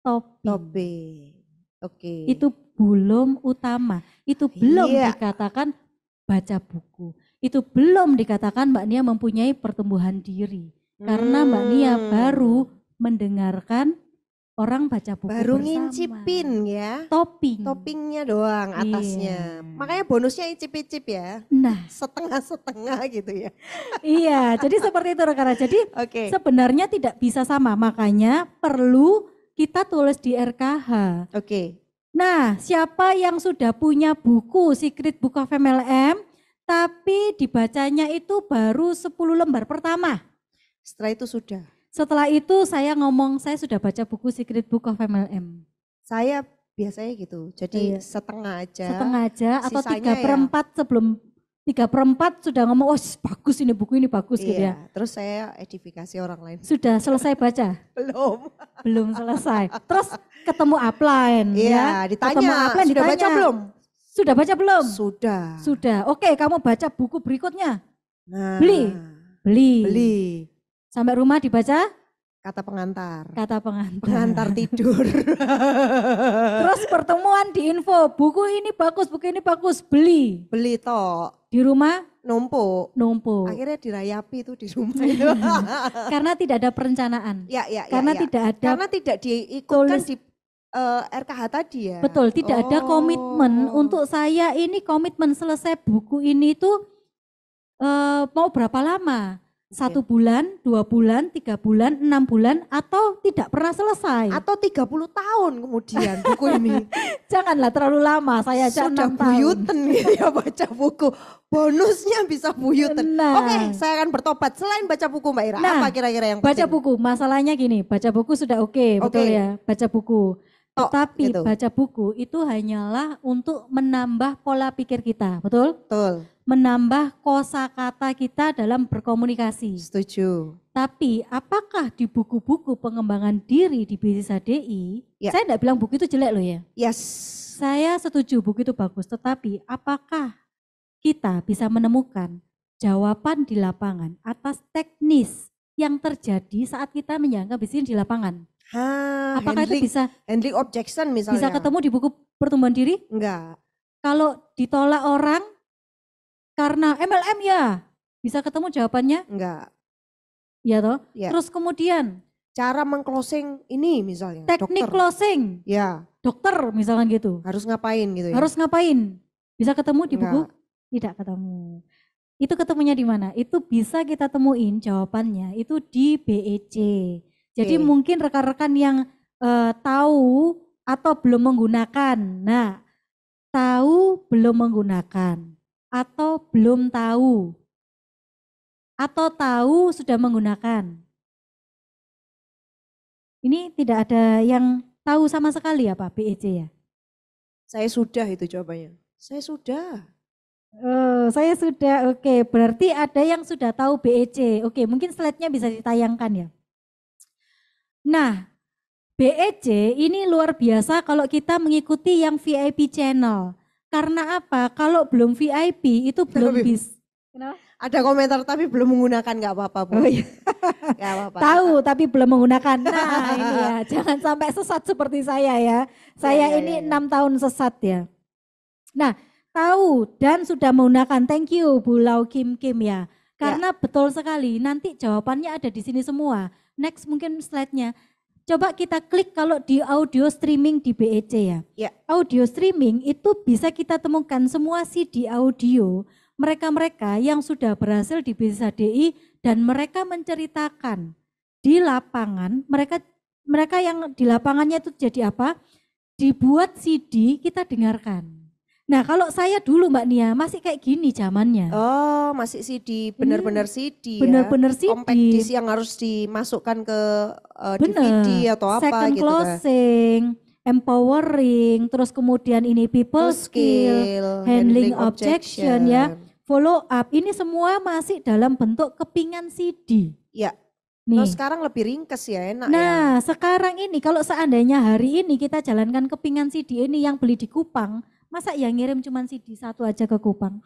topping. Oke. Itu belum utama. Itu belum dikatakan baca buku. Itu belum dikatakan Mbak Nia mempunyai pertumbuhan diri. Karena Mbak Nia baru mendengarkan orang baca buku baru bersama. Ngincipin ya. Toppingnya doang atasnya. Iya. Makanya bonusnya icip-icip ya. Nah. Setengah-setengah gitu ya. Iya, jadi seperti itu rekan-rekan. Jadi sebenarnya tidak bisa sama. Makanya perlu kita tulis di RKH. Nah, siapa yang sudah punya buku Secret Book of MLM, tapi dibacanya itu baru 10 lembar pertama. Setelah itu saya ngomong, saya sudah baca buku Secret Book of MLM. Saya biasanya gitu, jadi setengah aja. Setengah aja atau 3/4 sebelum 3/4 sudah ngomong, oh bagus ini buku ini bagus gitu ya. Terus saya edifikasi orang lain. Sudah selesai baca? Belum selesai. Terus ketemu upline ya. Ditanya, ketemu upline, sudah baca belum? Sudah baca belum? Sudah. Oke, kamu baca buku berikutnya. Nah, beli. Sampai rumah dibaca? Kata pengantar. Pengantar tidur. Terus pertemuan di info, buku ini bagus, beli. Beli toh. Di rumah? Numpuk. Akhirnya dirayapi itu di rumah itu. Karena tidak ada perencanaan. Karena tidak diikutkan di RKH tadi ya. Betul, tidak ada komitmen untuk saya ini komitmen selesai buku ini tuh mau berapa lama? 1 bulan, 2 bulan, 3 bulan, 6 bulan, atau tidak pernah selesai. Atau 30 tahun kemudian buku ini. Janganlah terlalu lama, saya aja 6 tahun. Sudah buyuten gitu ya baca buku. Bonusnya bisa buyuten. Oke, saya akan bertobat. Selain baca buku Mbak Ira, apa kira-kira yang penting? Baca buku, masalahnya gini, baca buku sudah betul ya, baca buku. Tetapi baca buku itu hanyalah untuk menambah pola pikir kita, betul? Betul. Menambah kosakata kita dalam berkomunikasi. Setuju. Tapi apakah di buku-buku pengembangan diri di bisnis HDI, saya tidak bilang buku itu jelek loh ya. Yes. Saya setuju buku itu bagus, tetapi apakah kita bisa menemukan jawaban di lapangan atas teknis yang terjadi saat kita menjalankan bisnis di lapangan? Apakah itu bisa handling objection misalnya? Bisa ketemu di buku pertumbuhan diri? Enggak. Kalau ditolak orang karena MLM ya, bisa ketemu jawabannya? Enggak. Iya toh? Ya. Terus kemudian cara meng-closing ini misalnya. Teknik closing. Ya. Dokter misalkan gitu. Harus ngapain gitu ya? Harus ngapain? Bisa ketemu di buku? Tidak ketemu. Itu ketemunya di mana? Itu bisa kita temuin jawabannya itu di BEC. Jadi mungkin rekan-rekan yang tahu atau belum menggunakan. Nah, tahu belum menggunakan. Atau belum tahu, atau tahu sudah menggunakan. Ini tidak ada yang tahu sama sekali ya Pak BEC ya? Saya sudah itu jawabannya. Saya sudah. Saya sudah, oke. Berarti ada yang sudah tahu BEC. Oke, mungkin slide-nya bisa ditayangkan ya. Nah, BEC ini luar biasa kalau kita mengikuti yang VIP channel. Karena apa? Kalau belum VIP itu belum bisa. Ada komentar tapi belum menggunakan nggak apa-apa Bu. Gak apa-apa. Tahu tapi belum menggunakan. Nah ini ya, jangan sampai sesat seperti saya ya. Saya ini 6 tahun sesat ya. Nah tahu dan sudah menggunakan. Thank you Bu Lau Kim ya. Karena betul sekali nanti jawabannya ada di sini semua. Next mungkin slide-nya. Coba kita klik kalau di audio streaming di BEC ya. Audio streaming itu bisa kita temukan semua CD audio mereka-mereka yang sudah berhasil di bisnis HDI dan mereka menceritakan di lapangan, mereka yang di lapangannya itu jadi apa? dibuat CD kita dengarkan. Nah kalau saya dulu Mbak Nia masih kayak gini zamannya. Oh masih CD, benar-benar CD ya. Benar-benar CD. Compact disc yang harus dimasukkan ke DVD atau apa Second gitu kan. closing, empowering, terus kemudian ini people skill, handling objection ya, follow up. Ini semua masih dalam bentuk kepingan CD. Ya. Nih. Nah, sekarang lebih ringkes ya, enak nah, ya. sekarang ini kalau seandainya hari ini kita jalankan kepingan CD ini yang beli di Kupang, masa yang ngirim cuma CD satu aja ke Kupang?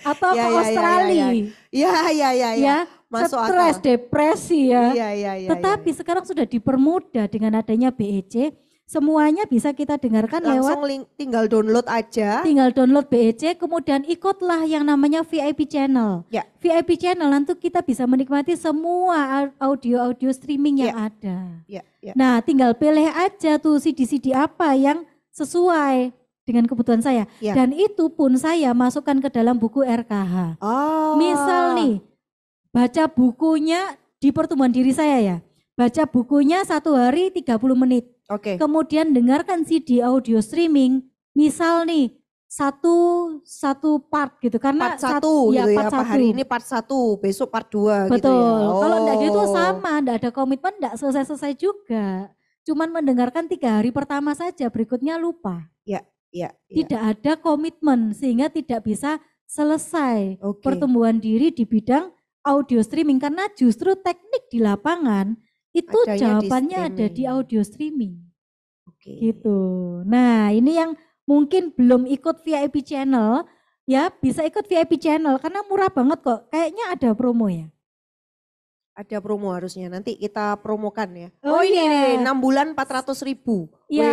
Atau ke Australia? Ya. Masuk stres, akal. depresi ya. Iya. Tetapi sekarang sudah dipermudah dengan adanya BEC. Semuanya bisa kita dengarkan langsung lewat tinggal download aja. Tinggal download BEC, kemudian ikutlah yang namanya VIP channel. Ya. VIP channel nanti kita bisa menikmati semua audio streaming yang ada. Ya. Nah, tinggal pilih aja tuh CD-CD apa yang sesuai dengan kebutuhan saya. Ya. Dan itu pun saya masukkan ke dalam buku RKH. Oh. Misal nih, baca bukunya di pertumbuhan diri saya ya. Baca bukunya 1 hari 30 menit. Oke. Kemudian dengarkan CD audio streaming, misal nih satu part gitu karena part 1 gitu ya, part 1. Hari ini part 1, besok part 2 Betul. gitu ya. Oh. Kalau enggak gitu sama, enggak ada komitmen, enggak selesai-selesai juga. Cuman mendengarkan 3 hari pertama saja, berikutnya lupa. Ya. Tidak ada komitmen sehingga tidak bisa selesai Oke. pertumbuhan diri di bidang audio streaming karena justru teknik di lapangan itu adanya jawabannya di ada di audio streaming. Oke. Gitu. Nah, ini yang mungkin belum ikut VIP channel ya bisa ikut VIP channel karena murah banget kok. Kayaknya ada promo ya. Ada promo harusnya, nanti kita promokan ya. Oh ini 6 bulan 400.000. Ya,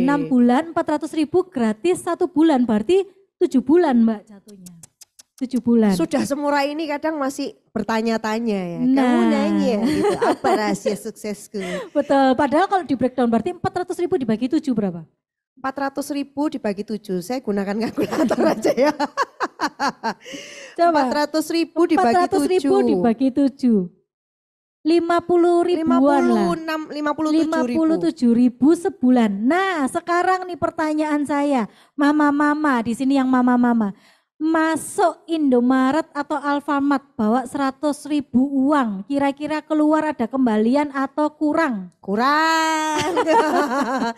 6 bulan 400.000 gratis 1 bulan, berarti 7 bulan Mbak jatuhnya. 7 bulan. Sudah semurah ini kadang masih bertanya-tanya ya. Nah. Kamu nanya gitu, apa rahasia suksesku? Betul, padahal kalau di breakdown berarti 400.000 dibagi 7 berapa? 400.000 dibagi 7, saya gunakan kalkulator aja ya. Coba. 400.000 dibagi 7. 400.000 dibagi 7. 50 ribuan lah. 57.000 sebulan. Nah, sekarang nih pertanyaan saya, mama-mama di sini yang mama-mama, masuk Indomaret atau Alfamart bawa 100.000 uang, kira-kira keluar ada kembalian atau kurang? Kurang.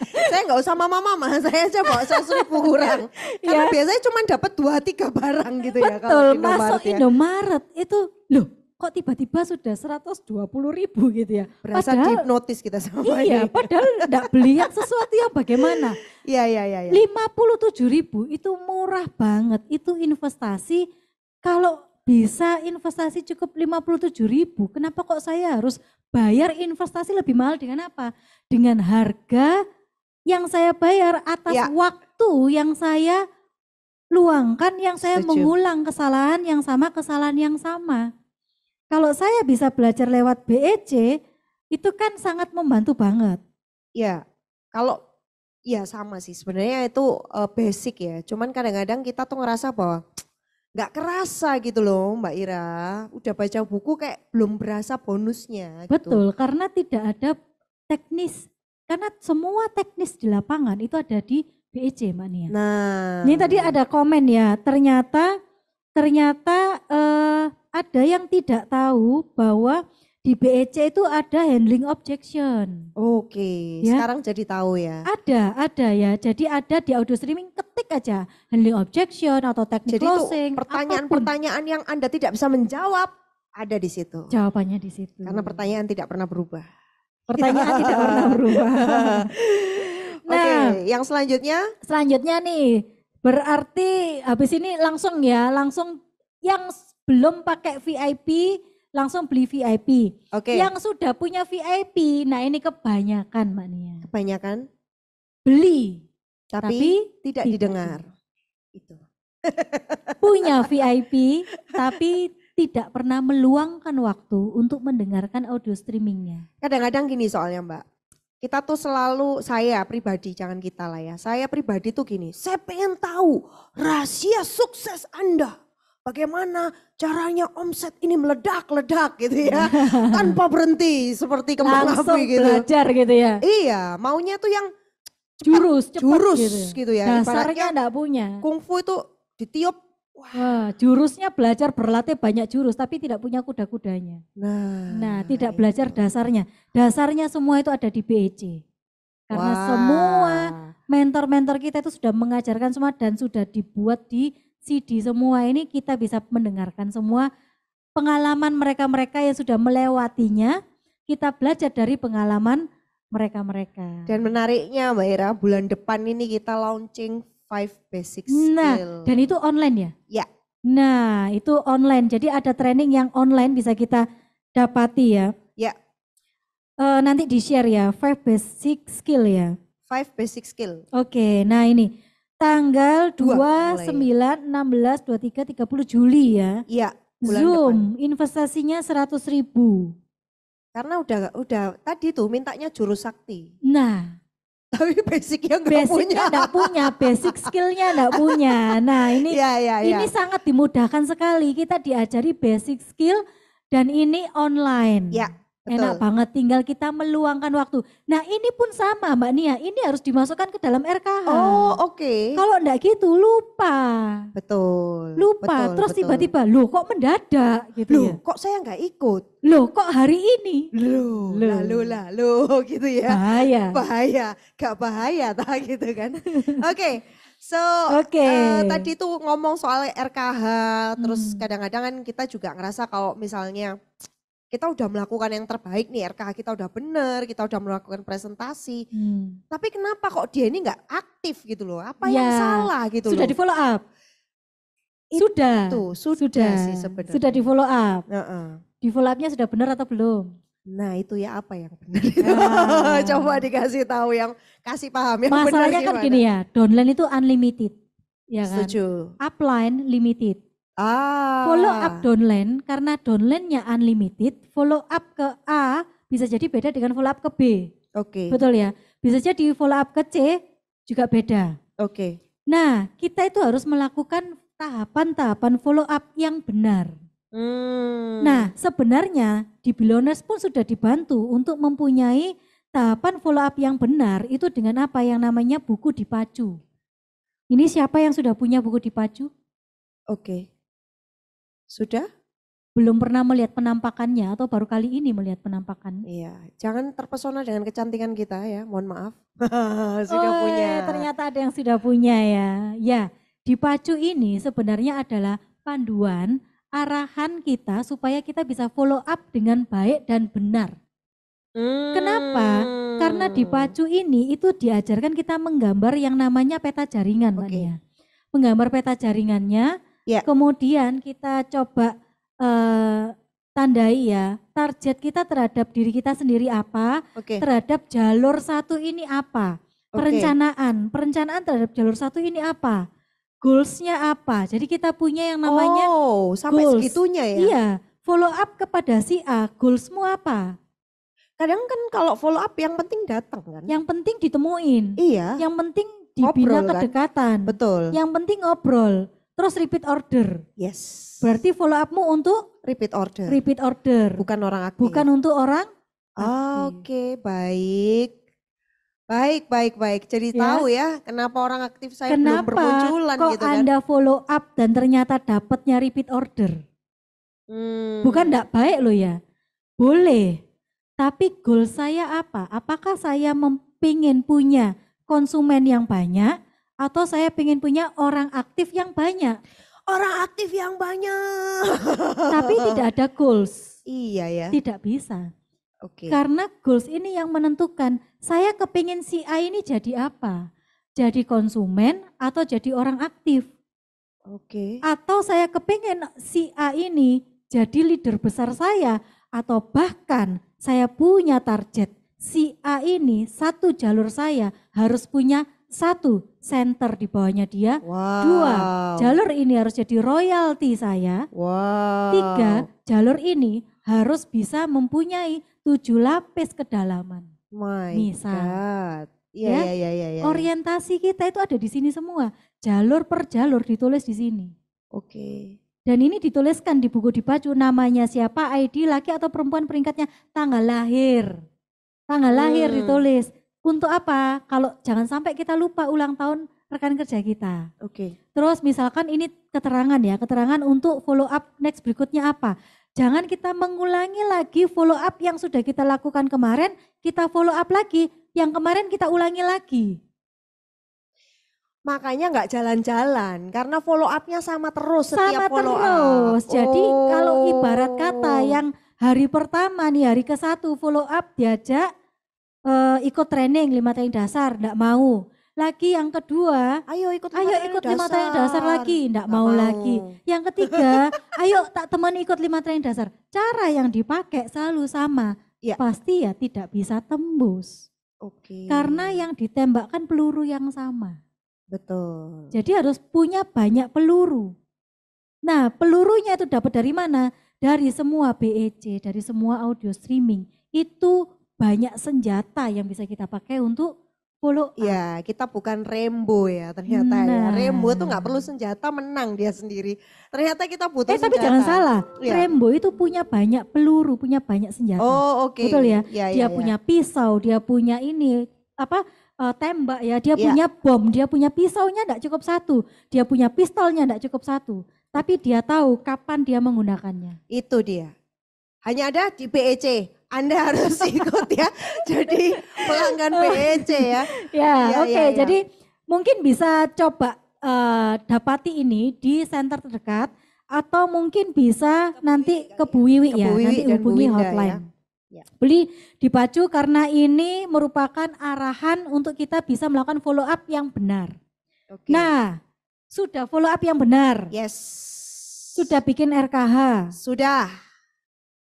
Saya nggak usah mama-mama, saya aja bawa 100.000 kurang. Karena biasanya cuma dapat 2-3 barang gitu ya. Betul, masuk Indomaret itu loh. Kok tiba-tiba sudah 120.000 gitu ya. Berasa dihipnotis kita sama iya, ini. padahal enggak beli yang sesuatu yang bagaimana. Iya. 57.000 itu murah banget. Itu investasi, kalau bisa investasi cukup 57.000, kenapa kok saya harus bayar investasi lebih mahal dengan apa? Dengan harga yang saya bayar atas waktu yang saya luangkan, yang saya mengulang kesalahan yang sama. Kalau saya bisa belajar lewat BEC, itu kan sangat membantu banget. Ya, kalau ya sama sih sebenarnya itu basic ya. Cuman kadang-kadang kita tuh ngerasa bahwa nggak kerasa gitu loh Mbak Ira. Udah baca buku kayak belum berasa bonusnya. Betul, gitu. karena tidak ada teknis. Karena semua teknis di lapangan itu ada di BEC Mbak Nia. Nah, ini tadi ada komen ya, ternyata ada yang tidak tahu bahwa di BEC itu ada handling objection. Oke, ya? Sekarang jadi tahu ya. Ada ya. Jadi ada di audio streaming, ketik aja handling objection atau technical closing. Jadi pertanyaan-pertanyaan yang Anda tidak bisa menjawab ada di situ. Jawabannya di situ. Karena pertanyaan tidak pernah berubah. Pertanyaan tidak pernah berubah. Nah, yang selanjutnya? Selanjutnya nih, berarti habis ini langsung yang belum pakai VIP langsung beli VIP. Yang sudah punya VIP, nah ini kebanyakan Mbak Nia. Kebanyakan? Beli. Tapi tidak didengar. Itu. Punya VIP tapi tidak pernah meluangkan waktu untuk mendengarkan audio streamingnya. Kadang-kadang gini soalnya Mbak. Kita tuh selalu, saya pribadi, jangan kita lah ya. Saya pribadi tuh gini, saya pengen tahu rahasia sukses Anda. Bagaimana caranya omset ini meledak-ledak gitu ya. Tanpa berhenti seperti kembang api gitu. Langsung belajar gitu ya. Iya, maunya tuh yang jurus cepat jurus gitu. gitu ya. Dasarnya Ibaratnya enggak punya. kungfu itu ditiup. Wah, jurusnya belajar berlatih banyak jurus tapi tidak punya kuda-kudanya. Nah, tidak belajar dasarnya. Dasarnya semua itu ada di BEC. Karena semua mentor-mentor kita itu sudah mengajarkan semua dan sudah dibuat di CD semua. Ini kita bisa mendengarkan semua pengalaman mereka-mereka yang sudah melewatinya. Kita belajar dari pengalaman mereka-mereka. Dan menariknya Mbak Ira, bulan depan ini kita launching 5 basic skill. Nah, dan itu online ya? Ya. Nah, itu online. Jadi ada training yang online bisa kita dapati ya. Ya. Nanti di-share ya, 5 basic skill ya. 5 basic skill. Oke, nah ini tanggal 2, 9, 16, 23, 30 Juli ya. Iya. Zoom, depan. Investasinya 100.000. Karena udah tadi tuh mintanya jurus sakti. Nah. Tapi basicnya nggak punya. Basicnya punya, basic skillnya nggak punya. Nah ini ini sangat dimudahkan sekali. Kita diajari basic skill dan ini online. Ya, betul. Enak banget, tinggal kita meluangkan waktu. Nah ini pun sama Mbak Nia, ini harus dimasukkan ke dalam RKH. Oh oke. Kalau enggak gitu lupa. Betul. Lupa, terus tiba-tiba loh kok mendadak gitu loh, ya. Kok saya nggak ikut? Loh kok hari ini? Lalu gitu ya. Bahaya. Gak bahaya tak gitu kan. Oke. So tadi tuh ngomong soal RKH, terus kadang-kadang kan kita juga ngerasa kalau misalnya kita udah melakukan yang terbaik nih, RKH kita udah bener, kita udah melakukan presentasi. Tapi kenapa kok dia ini nggak aktif gitu loh? Apa yang salah gitu sudah loh? Di follow up? Sudah sih sebenarnya. Sudah di follow up? Di follow upnya sudah benar atau belum? Nah itu ya apa yang benar? Coba dikasih tahu yang kasih paham yang benar. Masalahnya kan gini ya, downline itu unlimited. Ya kan? Setuju. Upline limited. Follow up downline karena downline-nya unlimited, follow up ke A bisa jadi beda dengan follow up ke B. Oke. Betul ya? Bisa jadi follow up ke C juga beda. Oke. Nah, kita itu harus melakukan tahapan-tahapan follow up yang benar. Nah, sebenarnya di Billionaires pun sudah dibantu untuk mempunyai tahapan follow up yang benar itu dengan apa yang namanya buku dipacu. Ini siapa yang sudah punya buku dipacu? Oke. Sudah? Belum pernah melihat penampakannya atau baru kali ini melihat penampakan? Iya, jangan terpesona dengan kecantikan kita ya, mohon maaf. Sudah punya. Ternyata ada yang sudah punya ya. Ya, dipacu ini sebenarnya adalah panduan arahan kita supaya kita bisa follow up dengan baik dan benar. Kenapa? Karena di pacu ini itu diajarkan kita menggambar yang namanya peta jaringan, Mbak Nia. Menggambar peta jaringannya, kemudian kita coba tandai ya, target kita terhadap diri kita sendiri apa, terhadap jalur satu ini apa, perencanaan terhadap jalur satu ini apa, goals-nya apa. Jadi kita punya yang namanya sampai goals. Segitunya ya? Iya, follow up kepada si A, goals-mu apa? Kadang kan kalau follow up yang penting datang kan? Yang penting ditemuin. Iya. Yang penting dibina ngobrol, kedekatan. Kan? Betul. Yang penting ngobrol, terus repeat order. Yes. Berarti follow up-mu untuk? Repeat order. Repeat order. Bukan orang aktif. Bukan untuk orang Oke, baik. Baik. Jadi tahu ya kenapa orang aktif saya belum bermunculan kok gitu kan. Anda follow up dan ternyata dapatnya repeat order. Bukan enggak baik loh ya. Boleh. Tapi goal saya apa? Apakah saya pengen punya konsumen yang banyak atau saya pengen punya orang aktif yang banyak? Orang aktif yang banyak. Tapi tidak ada goals. Iya ya. Tidak bisa. Oke. Karena goals ini yang menentukan saya kepingin si A ini jadi apa? Jadi konsumen atau jadi orang aktif? Oke. Atau saya kepingin si A ini jadi leader besar saya atau bahkan saya punya target si A ini satu jalur saya harus punya satu center di bawahnya dia. Dua, jalur ini harus jadi royalti saya. 3, jalur ini harus bisa mempunyai 7 lapis kedalaman. Misal, ya. Orientasi kita itu ada di sini semua. Jalur per jalur ditulis di sini. Oke. Dan ini dituliskan di buku dipacu, namanya siapa, ID, laki atau perempuan, peringkatnya, tanggal lahir. Tanggal lahir ditulis, Untuk apa? Kalau jangan sampai kita lupa ulang tahun rekan kerja kita. Oke. Terus misalkan ini keterangan ya, keterangan untuk follow up next berikutnya apa. Jangan kita mengulangi lagi follow up yang sudah kita lakukan kemarin, kita follow up lagi, yang kemarin kita ulangi lagi. Makanya nggak jalan-jalan karena follow up-nya sama terus setiap Sama follow terus. up. Jadi kalau ibarat kata yang hari pertama nih, hari ke-1 follow up diajak ikut training 5 training dasar, enggak mau. Lagi yang kedua, ayo ikut 5 training dasar lagi, enggak mau lagi. Yang ketiga, ayo tak temani ikut 5 training dasar. Cara yang dipakai selalu sama. Ya. Pasti ya tidak bisa tembus. Oke. Karena yang ditembakkan peluru yang sama. Betul. Jadi harus punya banyak peluru. Nah, pelurunya itu dapat dari mana? Dari semua BEC, dari semua audio streaming. Itu banyak senjata yang bisa kita pakai untuk follow up. Ya, kita bukan Rembo ya ternyata ya. Rembo tuh nggak perlu senjata, menang dia sendiri. Ternyata kita butuh senjata. Tapi jangan salah, Ya. Rembo itu punya banyak peluru, punya banyak senjata. Oh, oke. Betul ya? Ya, Dia punya pisau, dia punya ini tembak ya, dia punya bom, dia punya pisaunya enggak cukup 1, dia punya pistolnya enggak cukup 1, tapi dia tahu kapan dia menggunakannya. Itu dia. Hanya ada di BEC. Anda harus ikut ya. Jadi pelanggan BEC ya. Ya, oke. Jadi mungkin bisa coba dapati ini di center terdekat atau mungkin bisa nanti ke Bu Wiwi ya, nanti hubungi hotline. Ya. Beli dipacu karena ini merupakan arahan untuk kita bisa melakukan follow up yang benar. Okay. Nah, sudah follow up yang benar. Yes. Sudah bikin RKH. Sudah.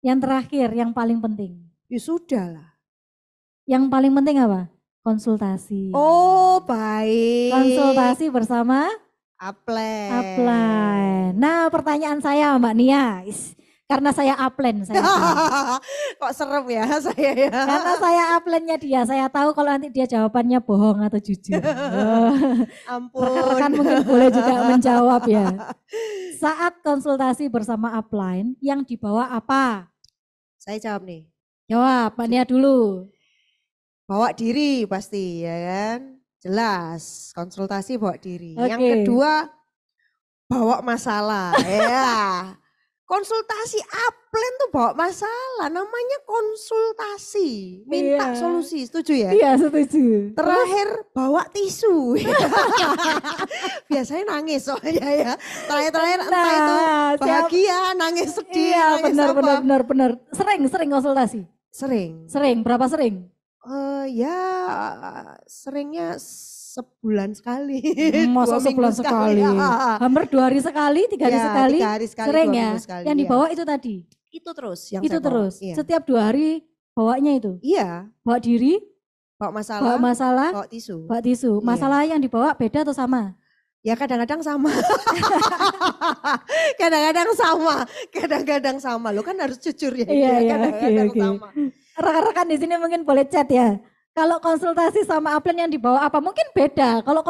Yang terakhir, yang paling penting. Ya sudah lah. Yang paling penting apa? Konsultasi. Oh, baik. Konsultasi bersama Upline. Nah, pertanyaan saya Mbak Nia. Karena saya upline saya. Kok serem ya saya ya. Karena saya upline-nya dia, saya tahu kalau nanti dia jawabannya bohong atau jujur. Ampun. Rekan-rekan mungkin boleh juga menjawab ya. Saat konsultasi bersama upline yang dibawa apa? Saya jawab nih. Jawab, Mbak Nia dulu. Bawa diri pasti ya kan. Jelas, konsultasi bawa diri. Okay. Yang kedua, bawa masalah. Ya. Konsultasi upline tuh bawa masalah, namanya konsultasi, minta solusi, setuju ya? Iya, setuju. Terakhir bawa tisu, biasanya nangis soalnya ya. Terakhir entah itu bahagia, nangis sedih, iya, nangis benar. Sering konsultasi? Sering, berapa sering? Ya seringnya sebulan sekali. Masa sebulan sekali? Hampir 2 hari sekali, 3 hari sekali? 3 hari sekali, sering ya? Sekali, yang dibawa itu tadi? Itu terus yang itu saya terus? bawa, iya. Setiap 2 hari bawanya itu? Iya. Bawa diri? Bawa masalah? Bawa tisu. Bawa tisu. Masalah yang dibawa beda atau sama? Ya kadang-kadang sama. kadang-kadang sama. Lo kan harus jujur ya. Iya, kadang-kadang sama. Rekan-rekan di sini mungkin boleh chat ya. Kalau konsultasi sama upline yang dibawa apa mungkin beda. Kalau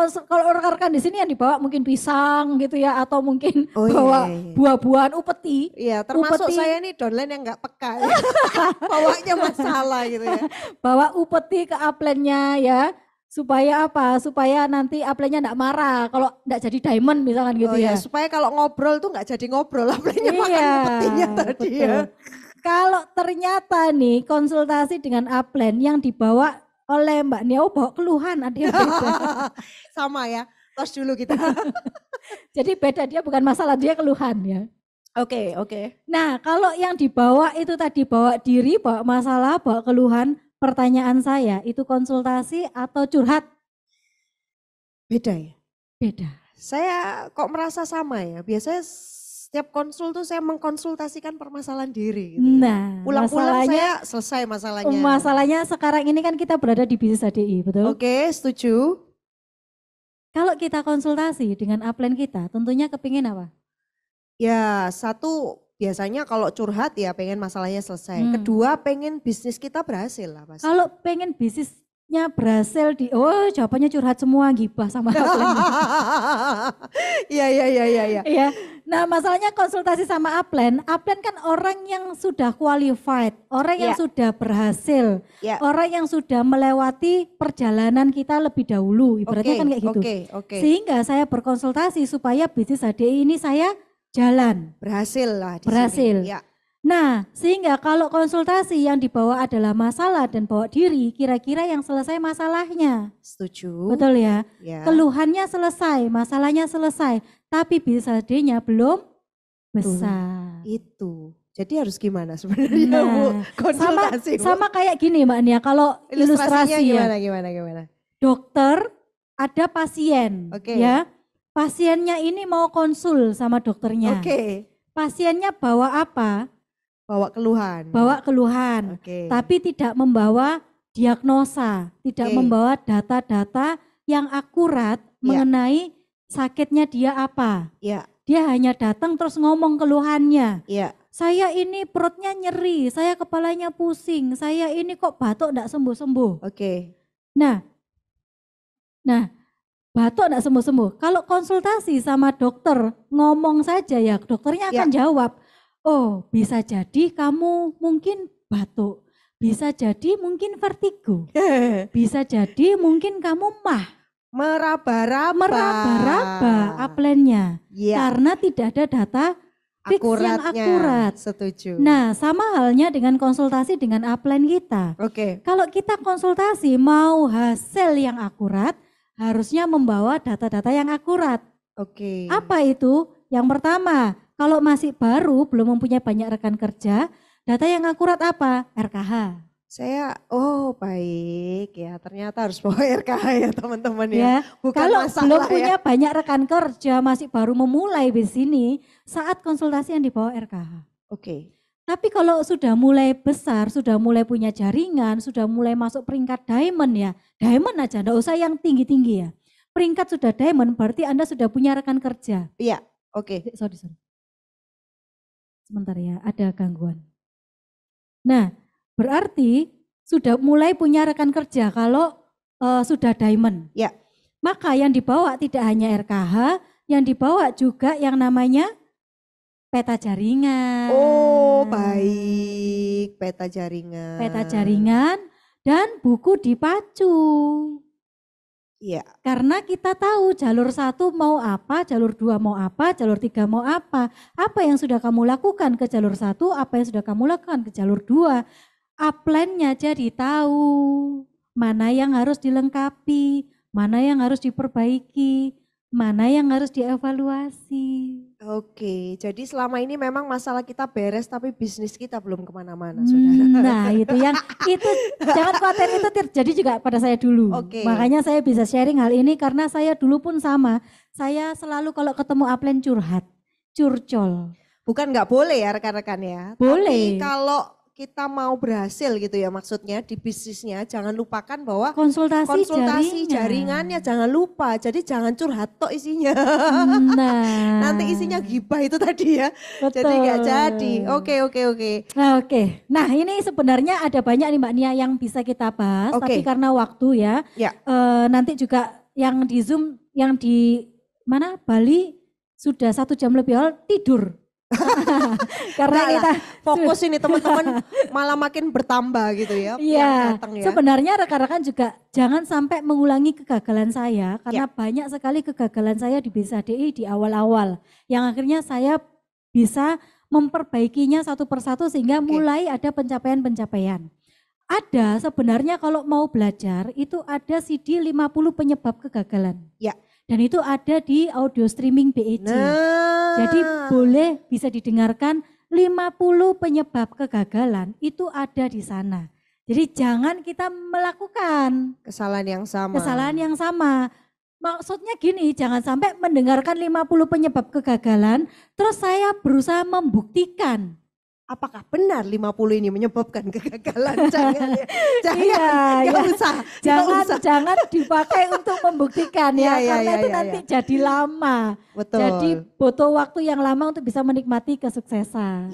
rekan-rekan di sini yang dibawa mungkin pisang gitu ya, atau mungkin bawa buah-buahan upeti. Iya, termasuk saya nih downline yang nggak peka. Ya. Bawanya masalah gitu ya. Bawa upeti ke upline-nya ya. Supaya apa? Supaya nanti upline-nya enggak marah kalau enggak jadi diamond misalkan gitu ya. Supaya kalau ngobrol tuh enggak jadi ngobrol, upline-nya makan upetinya tadi ya. Kalau ternyata nih konsultasi dengan upline yang dibawa oleh Mbak Nia bawa keluhan, ada yang beda. Sama ya, tos dulu kita. Jadi beda, dia bukan masalah, dia keluhan ya. Oke. Nah kalau yang dibawa itu tadi bawa diri, bawa masalah, bawa keluhan. Pertanyaan saya, itu konsultasi atau curhat? Beda ya? Beda. Saya kok merasa sama ya, biasanya setiap konsul tuh saya mengkonsultasikan permasalahan diri. Gitu. Nah, pulang-pulang saya selesai masalahnya. Masalahnya sekarang ini kan kita berada di bisnis HDI, betul? Oke, setuju. Kalau kita konsultasi dengan upline kita, tentunya kepingin apa? Ya, satu biasanya kalau curhat ya pengen masalahnya selesai. Kedua pengen bisnis kita berhasil lah pasti. Kalau pengen bisnis berhasil jawabannya curhat semua, gibah sama upline. Iya. Iya. Nah, masalahnya konsultasi sama upline kan orang yang sudah qualified, orang yang sudah berhasil, orang yang sudah melewati perjalanan kita lebih dahulu, ibaratnya kan kayak gitu. Sehingga saya berkonsultasi supaya bisnis HDI ini saya jalan. Berhasil lah di berhasil. Sini. Ya. Nah, sehingga kalau konsultasi yang dibawa adalah masalah dan bawa diri, kira-kira yang selesai masalahnya. Setuju. Betul ya? Keluhannya selesai, masalahnya selesai, tapi bisnis HD-nya belum besar. Itu. Jadi harus gimana sebenarnya Bu? Konsultasi. Sama kayak gini Mbak Nia, kalau ilustrasi gimana? Dokter, ada pasien, ya. Pasiennya ini mau konsul sama dokternya. Pasiennya bawa apa? Bawa keluhan. Tapi tidak membawa diagnosa, tidak membawa data-data yang akurat mengenai sakitnya dia apa. Dia hanya datang terus ngomong keluhannya. Saya ini perutnya nyeri, saya kepalanya pusing, saya ini kok batuk enggak sembuh-sembuh. Nah, batuk enggak sembuh-sembuh. Kalau konsultasi sama dokter, ngomong saja ya, dokternya akan jawab. Oh, bisa jadi kamu mungkin batuk, bisa jadi mungkin vertigo, bisa jadi mungkin kamu meraba-raba upline-nya, karena tidak ada data fix yang akurat. Setuju. Nah, sama halnya dengan konsultasi dengan upline kita. Kalau kita konsultasi mau hasil yang akurat, harusnya membawa data-data yang akurat. Apa itu? Yang pertama, kalau masih baru, belum mempunyai banyak rekan kerja, data yang akurat apa? RKH. Baik ya, ternyata harus bawa RKH ya teman-teman ya. Bukan kalau belum punya banyak rekan kerja, masih baru memulai di sini, saat konsultasi yang dibawa RKH. Tapi kalau sudah mulai besar, sudah mulai punya jaringan, sudah mulai masuk peringkat diamond ya, diamond aja, enggak usah yang tinggi-tinggi ya. Peringkat sudah diamond berarti Anda sudah punya rekan kerja. Sorry. Sebentar ya, ada gangguan. Nah, berarti sudah mulai punya rekan kerja kalau sudah diamond. Maka yang dibawa tidak hanya RKH, yang dibawa juga yang namanya peta jaringan. Baik, peta jaringan. Peta jaringan dan buku dipacu. Karena kita tahu jalur 1 mau apa, jalur 2 mau apa, jalur 3 mau apa. Apa yang sudah kamu lakukan ke jalur 1, apa yang sudah kamu lakukan ke jalur 2. Upline-nya jadi tahu mana yang harus dilengkapi, mana yang harus diperbaiki, mana yang harus dievaluasi. Jadi selama ini memang masalah kita beres tapi bisnis kita belum kemana-mana, saudara. Nah itu jangan khawatir, itu terjadi juga pada saya dulu. Makanya saya bisa sharing hal ini karena saya dulu pun sama. Saya selalu kalau ketemu upline curcol. Bukan nggak boleh ya rekan-rekan ya. Boleh. Tapi kalau kita mau berhasil gitu ya maksudnya di bisnisnya, jangan lupakan bahwa konsultasi jaringannya jangan lupa. Jadi jangan curhat tok isinya. Nanti isinya gibah itu tadi ya. Betul. Jadi nggak jadi. Oke. Nah ini sebenarnya ada banyak nih Mbak Nia yang bisa kita bahas. Tapi karena waktu ya. Nanti juga yang di Zoom, yang di Bali sudah 1 jam lebih awal tidur. Karena kita fokus ini teman-teman malah makin bertambah gitu ya. Sebenarnya rekan-rekan juga jangan sampai mengulangi kegagalan saya karena banyak sekali kegagalan saya di bisnis HDI di awal-awal yang akhirnya saya bisa memperbaikinya satu persatu sehingga mulai ada pencapaian-pencapaian. Ada sebenarnya kalau mau belajar itu ada CD 50 penyebab kegagalan. Dan itu ada di audio streaming BEJ. Jadi boleh bisa didengarkan 50 penyebab kegagalan itu ada di sana. Jadi jangan kita melakukan kesalahan yang sama. Maksudnya gini, jangan sampai mendengarkan 50 penyebab kegagalan terus saya berusaha membuktikan. Apakah benar 50 ini menyebabkan kegagalan? Jangan dipakai untuk membuktikan karena itu nanti jadi lama. Jadi butuh waktu yang lama untuk bisa menikmati kesuksesan.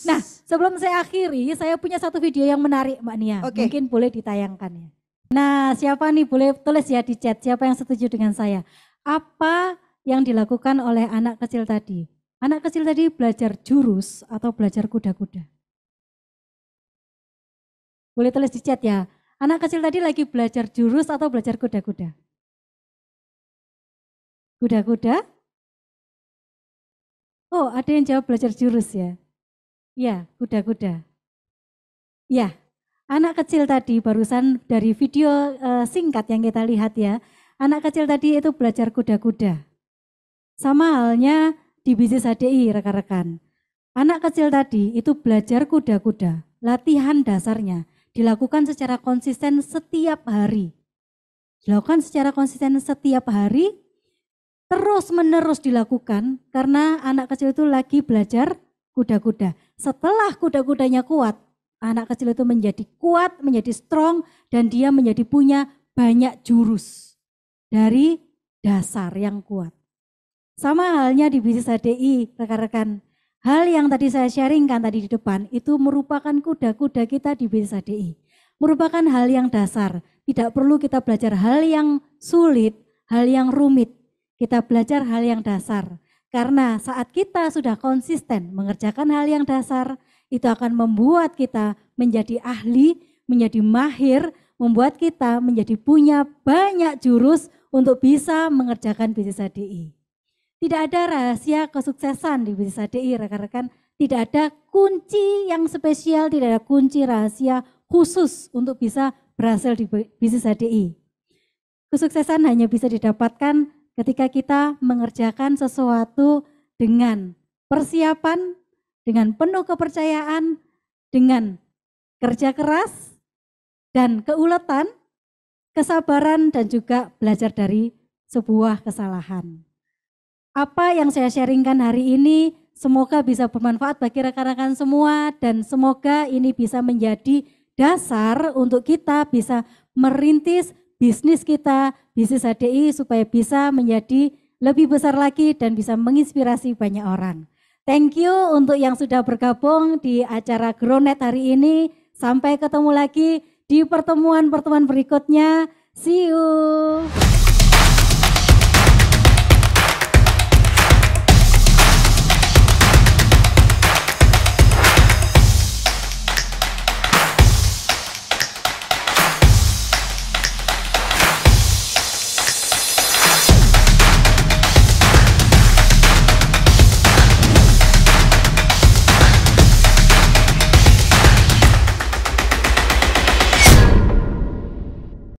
Nah sebelum saya akhiri, saya punya satu video yang menarik Mbak Nia, mungkin boleh ditayangkan ya. Nah, siapa nih boleh tulis ya di chat, siapa yang setuju dengan saya. Apa yang dilakukan oleh anak kecil tadi? Anak kecil tadi belajar jurus atau belajar kuda-kuda? Boleh tulis di chat ya. Anak kecil tadi lagi belajar jurus atau belajar kuda-kuda? Kuda-kuda? Oh, ada yang jawab belajar jurus ya. Ya, kuda-kuda. Ya, anak kecil tadi barusan dari video singkat yang kita lihat ya. Anak kecil tadi itu belajar kuda-kuda. Sama halnya di bisnis HDI rekan-rekan. Anak kecil tadi itu belajar kuda-kuda. Latihan dasarnya dilakukan secara konsisten setiap hari. Dilakukan secara konsisten setiap hari, terus menerus dilakukan karena anak kecil itu lagi belajar kuda-kuda. Setelah kuda-kudanya kuat, anak kecil itu menjadi kuat, menjadi strong, dan dia menjadi punya banyak jurus dari dasar yang kuat. Sama halnya di bisnis HDI, rekan-rekan. Hal yang tadi saya sharingkan tadi di depan itu merupakan kuda-kuda kita di bisnis HDI. Merupakan hal yang dasar. Tidak perlu kita belajar hal yang sulit, hal yang rumit. Kita belajar hal yang dasar. Karena saat kita sudah konsisten mengerjakan hal yang dasar, itu akan membuat kita menjadi ahli, menjadi mahir, membuat kita menjadi punya banyak jurus untuk bisa mengerjakan bisnis HDI. Tidak ada rahasia kesuksesan di bisnis HDI rekan-rekan. Tidak ada kunci yang spesial, tidak ada kunci rahasia khusus untuk bisa berhasil di bisnis HDI. Kesuksesan hanya bisa didapatkan ketika kita mengerjakan sesuatu dengan persiapan, dengan penuh kepercayaan, dengan kerja keras, dan keuletan, kesabaran, dan juga belajar dari sebuah kesalahan. Apa yang saya sharingkan hari ini semoga bisa bermanfaat bagi rekan-rekan semua dan semoga ini bisa menjadi dasar untuk kita bisa merintis bisnis kita, bisnis HDI supaya bisa menjadi lebih besar lagi dan bisa menginspirasi banyak orang. Thank you untuk yang sudah bergabung di acara GrowNet hari ini. Sampai ketemu lagi di pertemuan-pertemuan berikutnya. See you.